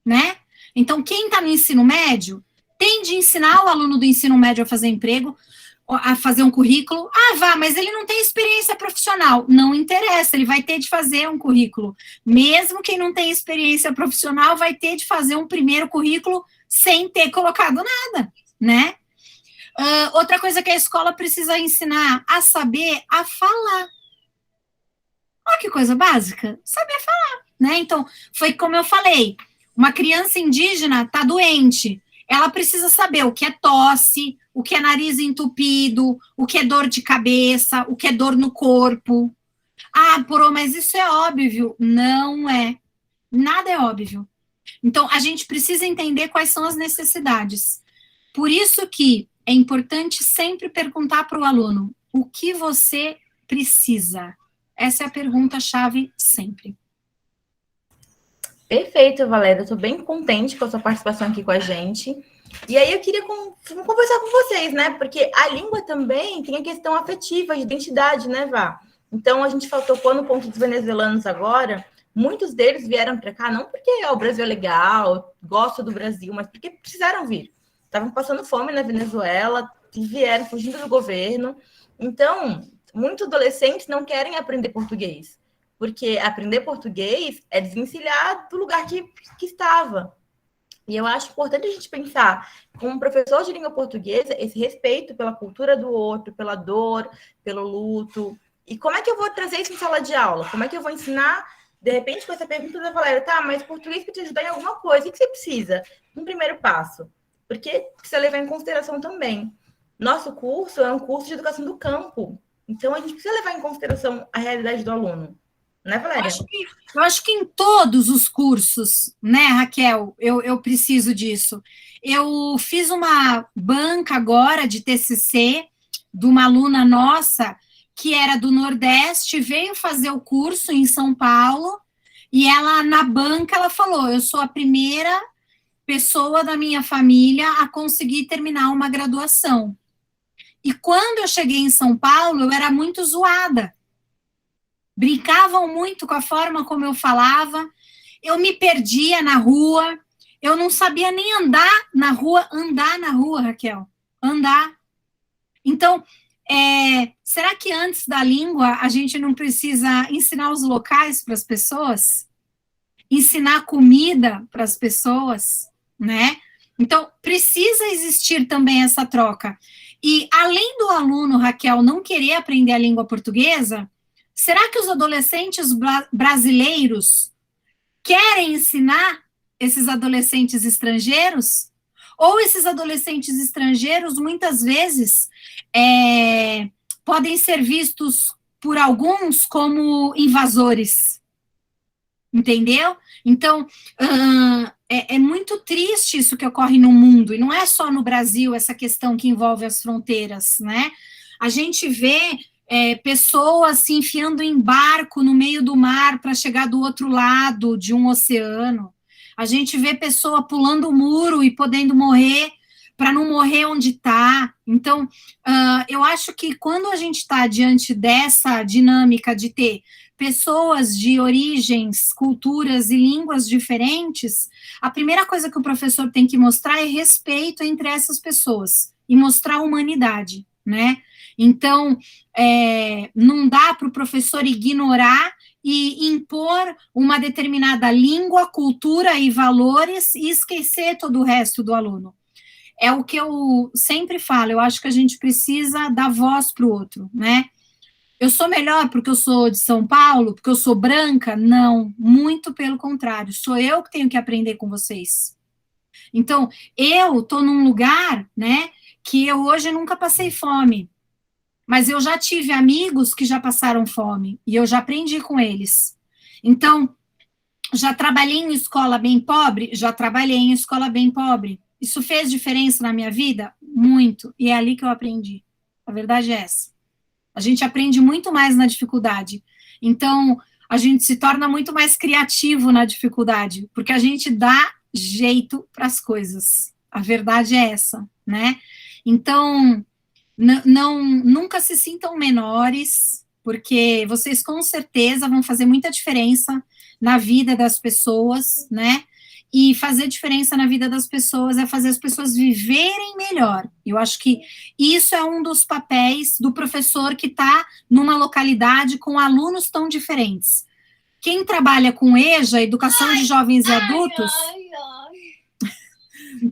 Speaker 2: Né? Então, quem está no ensino médio tem de ensinar o aluno do ensino médio a fazer emprego, a fazer um currículo. Mas ele não tem experiência profissional. Não interessa, ele vai ter de fazer um currículo. Mesmo quem não tem experiência profissional vai ter de fazer um primeiro currículo sem ter colocado nada, né? Outra coisa que a escola precisa ensinar a saber a falar. Olha que coisa básica, saber falar, né? Então, foi como eu falei, uma criança indígena está doente, ela precisa saber o que é tosse, o que é nariz entupido, o que é dor de cabeça, o que é dor no corpo. Mas isso é óbvio. Não é. Nada é óbvio. Então, a gente precisa entender quais são as necessidades. Por isso que é importante sempre perguntar para o aluno, o que você precisa? Essa é a pergunta-chave sempre.
Speaker 1: Perfeito, Valéria. Estou bem contente com a sua participação aqui com a gente. E aí eu queria conversar com vocês, né? Porque a língua também tem a questão afetiva, de identidade, né, Vá? Então, a gente tocou no ponto dos venezuelanos agora. Muitos deles vieram para cá não porque o Brasil é legal, gosto do Brasil, mas porque precisaram vir. Estavam passando fome na Venezuela e vieram fugindo do governo. Então, muitos adolescentes não querem aprender português, porque aprender português é desvencilhar do lugar que estava. E eu acho importante a gente pensar, como professor de língua portuguesa, esse respeito pela cultura do outro, pela dor, pelo luto. E como é que eu vou trazer isso em sala de aula? Como é que eu vou ensinar, de repente, com essa pergunta da Valéria, mas português para te ajudar em alguma coisa, o que você precisa? Um primeiro passo. Porque precisa levar em consideração também. Nosso curso é um curso de educação do campo. Então, a gente precisa levar em consideração a realidade do aluno. Né, Valéria?
Speaker 2: Eu acho que em todos os cursos, né, Raquel, eu preciso disso. Eu fiz uma banca agora de TCC de uma aluna nossa que era do Nordeste, veio fazer o curso em São Paulo, e ela, na banca, ela falou, eu sou a primeira pessoa da minha família a conseguir terminar uma graduação. E quando eu cheguei em São Paulo, eu era muito zoada. Brincavam muito com a forma como eu falava, eu me perdia na rua, eu não sabia nem andar na rua, Raquel, andar. Então, será que antes da língua a gente não precisa ensinar os locais para as pessoas? Ensinar comida para as pessoas, né? Então, precisa existir também essa troca. E, além do aluno, Raquel, não querer aprender a língua portuguesa, será que os adolescentes brasileiros querem ensinar esses adolescentes estrangeiros? Ou esses adolescentes estrangeiros, muitas vezes, podem ser vistos por alguns como invasores? Entendeu? Então, é muito triste isso que ocorre no mundo, e não é só no Brasil essa questão que envolve as fronteiras, né? A gente vê pessoas se enfiando em barco no meio do mar para chegar do outro lado de um oceano. A gente vê pessoa pulando o muro e podendo morrer para não morrer onde está. Então, eu acho que quando a gente está diante dessa dinâmica de ter pessoas de origens, culturas e línguas diferentes, a primeira coisa que o professor tem que mostrar é respeito entre essas pessoas e mostrar humanidade, né? Então, não dá para o professor ignorar e impor uma determinada língua, cultura e valores e esquecer todo o resto do aluno. É o que eu sempre falo, eu acho que a gente precisa dar voz para o outro, né? Eu sou melhor porque eu sou de São Paulo, porque eu sou branca? Não, muito pelo contrário, sou eu que tenho que aprender com vocês. Então, eu estou num lugar, né, que eu hoje nunca passei fome, mas eu já tive amigos que já passaram fome, e eu já aprendi com eles. Então, já trabalhei em escola bem pobre? Já trabalhei em escola bem pobre. Isso fez diferença na minha vida? Muito, e é ali que eu aprendi. A verdade é essa. A gente aprende muito mais na dificuldade. Então, a gente se torna muito mais criativo na dificuldade, porque a gente dá jeito para as coisas. A verdade é essa, né? Então, nunca se sintam menores, porque vocês com certeza vão fazer muita diferença na vida das pessoas, né? E fazer diferença na vida das pessoas é fazer as pessoas viverem melhor. Eu acho que isso é um dos papéis do professor que está numa localidade com alunos tão diferentes. Quem trabalha com EJA, Educação de Jovens e Adultos,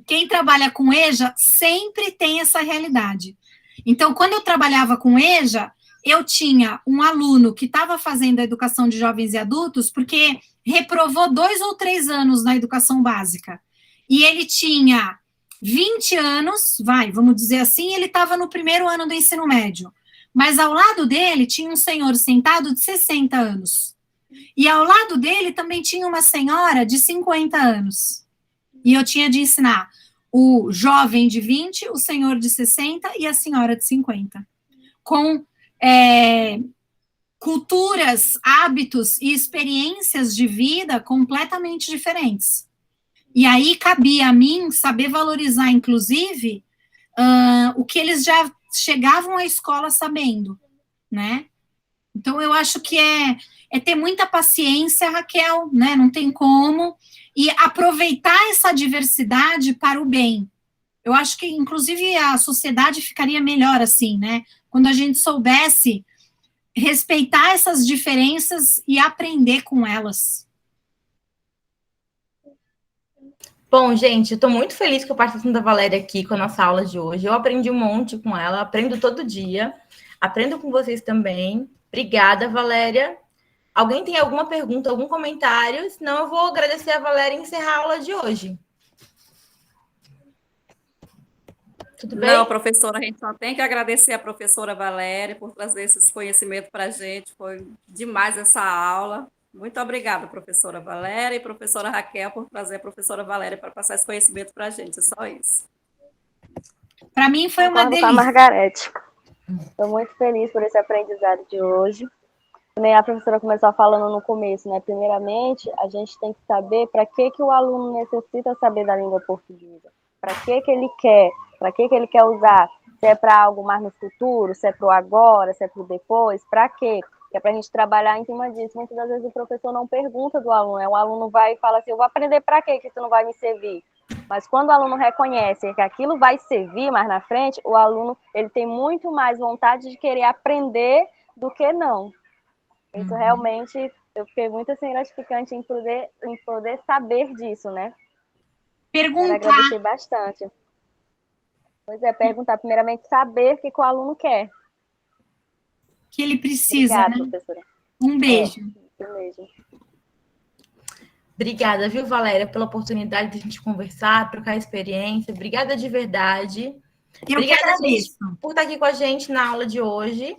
Speaker 2: quem trabalha com EJA sempre tem essa realidade. Então, quando eu trabalhava com EJA, eu tinha um aluno que estava fazendo a educação de jovens e adultos porque reprovou 2 ou 3 anos na educação básica. E ele tinha 20 anos, vamos dizer assim, ele estava no primeiro ano do ensino médio. Mas ao lado dele tinha um senhor sentado de 60 anos. E ao lado dele também tinha uma senhora de 50 anos. E eu tinha de ensinar o jovem de 20, o senhor de 60 e a senhora de 50. Com culturas, hábitos e experiências de vida completamente diferentes. E aí cabia a mim saber valorizar, inclusive, o que eles já chegavam à escola sabendo, né? Então, eu acho que é ter muita paciência, Raquel, né? Não tem como. E aproveitar essa diversidade para o bem. Eu acho que, inclusive, a sociedade ficaria melhor assim, né? Quando a gente soubesse respeitar essas diferenças e aprender com elas.
Speaker 1: Bom, gente, eu estou muito feliz com a participação da Valéria aqui com a nossa aula de hoje. Eu aprendi um monte com ela, aprendo todo dia. Aprendo com vocês também. Obrigada, Valéria. Alguém tem alguma pergunta, algum comentário? Senão eu vou agradecer a Valéria e encerrar a aula de hoje. Tudo bem?
Speaker 4: Não, professora, a gente só tem que agradecer a professora Valéria por trazer esses conhecimentos para a gente. Foi demais essa aula. Muito obrigada, professora Valéria, e professora Raquel, por trazer a professora Valéria para passar esse conhecimento para a gente. É só isso.
Speaker 2: Para mim foi uma delícia.
Speaker 3: Com a Margarete. Estou muito feliz por esse aprendizado de hoje. Nem a professora começou falando no começo, né? Primeiramente, a gente tem que saber para que o aluno necessita saber da língua portuguesa. Para que ele quer? Para que ele quer usar? Se é para algo mais no futuro, se é para o agora, se é para o depois, para quê? Que é para a gente trabalhar em cima disso. Muitas das vezes o professor não pergunta do aluno, né? O aluno vai e fala assim, eu vou aprender para quê que isso não vai me servir? Mas quando o aluno reconhece que aquilo vai servir mais na frente, o aluno ele tem muito mais vontade de querer aprender do que não. Isso realmente, eu fiquei muito assim, gratificante em poder saber disso, né?
Speaker 2: Perguntar.
Speaker 3: Quero agradecer bastante. Pois é, perguntar. Primeiramente, saber o que o aluno quer.
Speaker 2: Que ele precisa,
Speaker 3: Obrigada,
Speaker 2: né?
Speaker 3: professora.
Speaker 2: Um beijo.
Speaker 3: Um beijo.
Speaker 1: Obrigada, viu, Valéria, pela oportunidade de a gente conversar, trocar experiência. Obrigada de verdade. Obrigada, gente, por estar aqui com a gente na aula de hoje.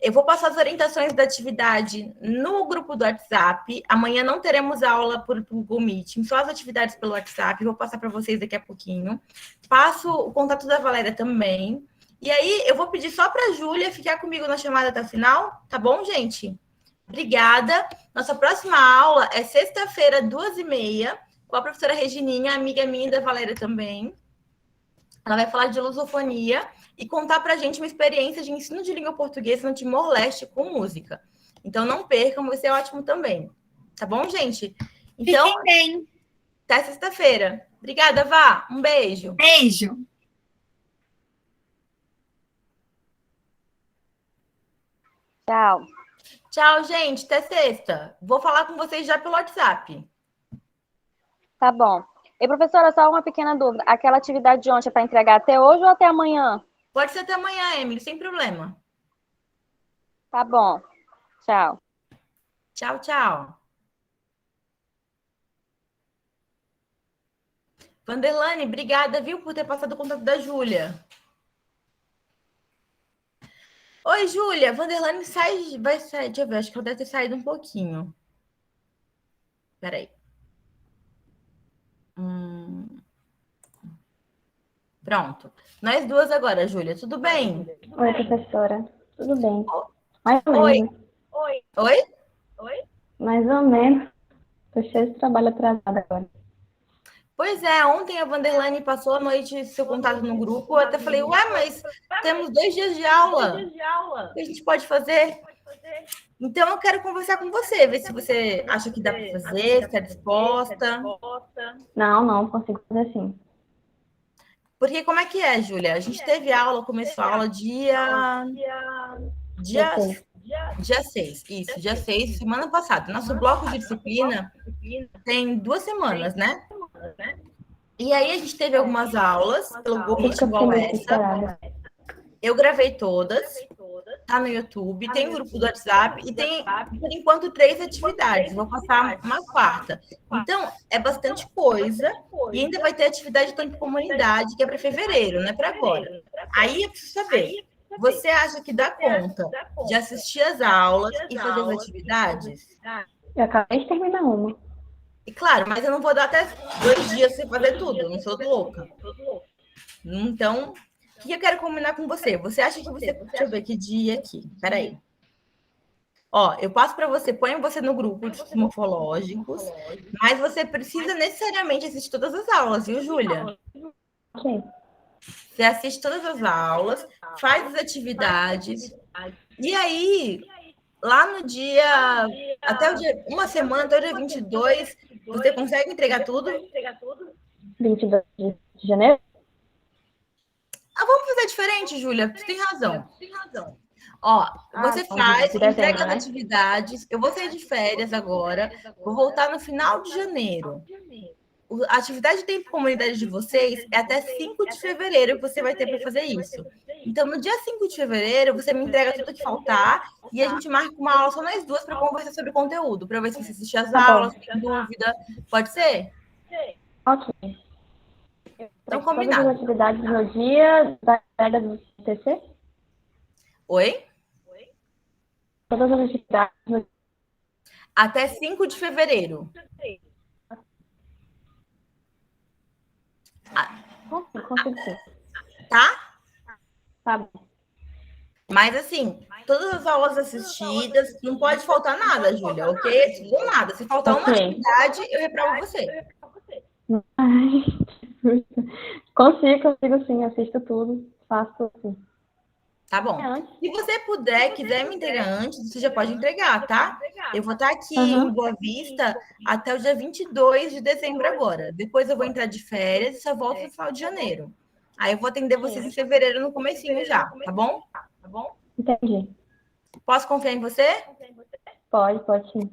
Speaker 1: Eu vou passar as orientações da atividade no grupo do WhatsApp. Amanhã não teremos aula por Google Meeting, só as atividades pelo WhatsApp. Vou passar para vocês daqui a pouquinho. Passo o contato da Valéria também. E aí, eu vou pedir só para a Júlia ficar comigo na chamada até o final, tá bom, gente? Obrigada. Nossa próxima aula é sexta-feira, 2h30, com a professora Regininha, amiga minha e da Valéria também. Ela vai falar de lusofonia e contar para a gente uma experiência de ensino de língua portuguesa no Timor-Leste com música. Então, não percam, vai ser ótimo também. Tá bom, gente? Então,
Speaker 2: Fiquem bem.
Speaker 1: até sexta-feira. Obrigada, Vá. Um beijo.
Speaker 2: Beijo.
Speaker 3: Tchau.
Speaker 1: Tchau, gente. Até sexta. Vou falar com vocês já pelo WhatsApp.
Speaker 3: Tá bom. E, professora, só uma pequena dúvida. Aquela atividade de ontem é para entregar até hoje ou até amanhã?
Speaker 1: Pode ser até amanhã, Emily, sem problema.
Speaker 3: Tá bom. Tchau.
Speaker 1: Tchau, tchau. Vanderlane, obrigada, viu, por ter passado o contato da Júlia. Oi, Júlia. Vanderlane vai sair. Deixa eu ver, acho que ela deve ter saído um pouquinho. Peraí. Pronto. Nós duas agora, Júlia. Tudo bem?
Speaker 3: Oi, professora. Tudo bem? Mais ou
Speaker 1: Oi.
Speaker 3: menos.
Speaker 1: Oi?
Speaker 3: Mais ou menos. Tô cheio de trabalho atrasado agora.
Speaker 1: Pois é, ontem a Vanderlane passou a noite seu contato no grupo. Eu até falei, ué, mas temos 2 dias de aula. O que a gente pode fazer? Então, eu quero conversar com você, ver se você acha que dá para fazer, se está disposta.
Speaker 3: Não, consigo fazer sim.
Speaker 1: Porque como é que é, Júlia? A gente teve aula, começou a aula dia 6. Isso, dia 6, semana passada. Nosso bloco de disciplina tem 2 semanas, né? E aí a gente teve algumas aulas pelo Google igual essa. Eu gravei todas, tá no YouTube, tem o grupo do WhatsApp e tem, por enquanto, 3 atividades. Vou passar uma 4ª. Então, é bastante coisa. E ainda vai ter atividade de tempo comunidade, que é para fevereiro, não é para agora. Aí eu preciso saber, você acha que dá conta de assistir as aulas e fazer as atividades?
Speaker 3: Eu acabei de terminar uma.
Speaker 1: E claro, mas eu não vou dar até 2 dias sem fazer tudo, eu não sou louca. Então, o que eu quero combinar com você? Você acha que você... Deixa eu ver que dia aqui. Peraí. Ó, eu passo para você, ponho você no grupo de morfológicos, mas você precisa necessariamente assistir todas as aulas, viu, Júlia?
Speaker 3: Ok.
Speaker 1: Você assiste todas as aulas, faz as atividades, e aí, lá no dia... Até o dia... Uma semana, até o dia 22, você consegue entregar tudo?
Speaker 3: 22 de janeiro?
Speaker 1: Ah, vamos fazer diferente, Júlia. Você tem razão. Ó, você faz, entrega as atividades. Eu vou sair de férias agora. Vou voltar no final de janeiro. A atividade de tempo comunidade de vocês é até 5 de fevereiro que você vai ter para fazer isso. Então, no dia 5 de fevereiro, você me entrega tudo que faltar e a gente marca uma aula só nós duas para conversar sobre conteúdo, para ver se você assistiu as aulas, tem dúvida. Pode ser?
Speaker 3: Ok.
Speaker 1: Então,
Speaker 3: Todas
Speaker 1: combinado.
Speaker 3: as atividades no dia da entrega do TC?
Speaker 1: Oi?
Speaker 3: Todas as atividades no
Speaker 1: Até 5 de fevereiro.
Speaker 3: Consigo sim.
Speaker 1: Tá?
Speaker 3: Tá bom.
Speaker 1: Mas, assim, todas as aulas assistidas, não pode faltar nada, Júlia, ok? Do nada. Se faltar uma atividade, eu reprovo você.
Speaker 3: Consigo sim, assisto tudo, faço tudo sim.
Speaker 1: Tá bom. Se você puder, quiser me entregar antes, você já pode entregar, tá? Eu vou estar aqui em Boa Vista até o dia 22 de dezembro agora. Depois eu vou entrar de férias e só volto no final de janeiro. Aí eu vou atender vocês em fevereiro no comecinho já, tá bom?
Speaker 3: Entendi.
Speaker 1: Posso confiar em você?
Speaker 3: Pode sim.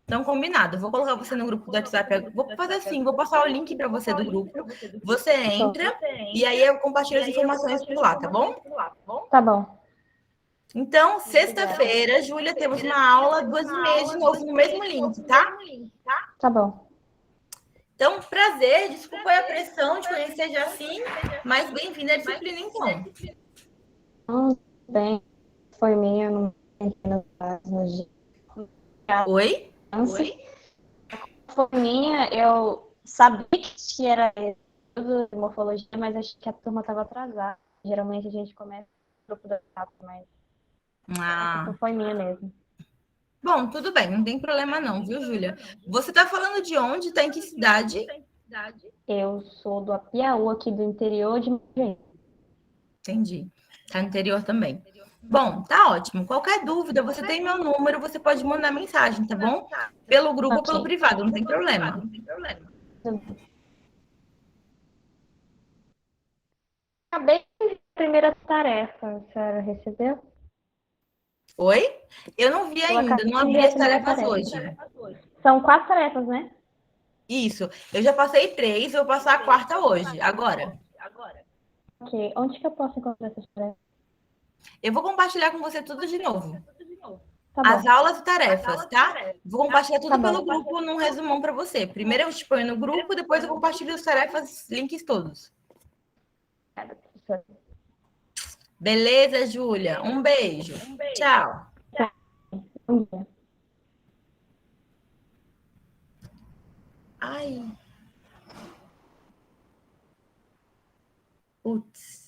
Speaker 1: Então, combinado. Vou colocar você no grupo do WhatsApp. Vou fazer assim, vou passar o link para você do grupo. Você entra e aí eu compartilho as informações por lá, tá bom?
Speaker 3: Tá bom.
Speaker 1: Então, sexta-feira, Júlia, temos uma aula 2h30 de novo no mesmo link, tá?
Speaker 3: Tá bom.
Speaker 1: Então, prazer. Desculpa a pressão de conhecer já assim, mas bem-vinda à disciplina, então.
Speaker 3: Bem, foi minha, não entendo no dia.
Speaker 1: Oi?
Speaker 3: Foi minha, eu sabia que era tudo de morfologia, mas achei que a turma estava atrasada. Geralmente a gente começa no grupo da WhatsApp, mas foi minha mesmo.
Speaker 1: Bom, tudo bem, não tem problema não, viu, Júlia? Você tá falando de onde? Tá em que cidade?
Speaker 3: Eu sou do Piauí, aqui do interior de Minas.
Speaker 1: Entendi. Tá no interior também. Bom, tá ótimo. Qualquer dúvida, você tem meu número, você pode mandar mensagem, tá bom? Pelo grupo ou pelo
Speaker 3: Ok.
Speaker 1: privado, não tem problema.
Speaker 3: Acabei de primeira tarefa, a senhora recebeu?
Speaker 1: Oi? Eu não vi
Speaker 3: Eu
Speaker 1: ainda,
Speaker 3: acabei
Speaker 1: não
Speaker 3: de
Speaker 1: abri
Speaker 3: ver a
Speaker 1: as
Speaker 3: primeira
Speaker 1: tarefas
Speaker 3: tarefa.
Speaker 1: hoje.
Speaker 3: São 4 tarefas, né?
Speaker 1: Isso. Eu já passei 3, vou passar a quarta hoje, agora.
Speaker 3: Ok. Onde que eu posso encontrar essas tarefas?
Speaker 1: Eu vou compartilhar com você tudo de novo.
Speaker 3: Tá
Speaker 1: As
Speaker 3: bom.
Speaker 1: aulas e tarefas, tá? Vou compartilhar
Speaker 3: Tá
Speaker 1: tudo
Speaker 3: bom.
Speaker 1: pelo grupo num resumão para você. Primeiro eu te ponho no grupo, depois eu compartilho as tarefas, links todos.
Speaker 3: Obrigada, professora.
Speaker 1: Beleza, Júlia? Um beijo. Tchau.
Speaker 3: Bom dia.
Speaker 1: Ai. Putz.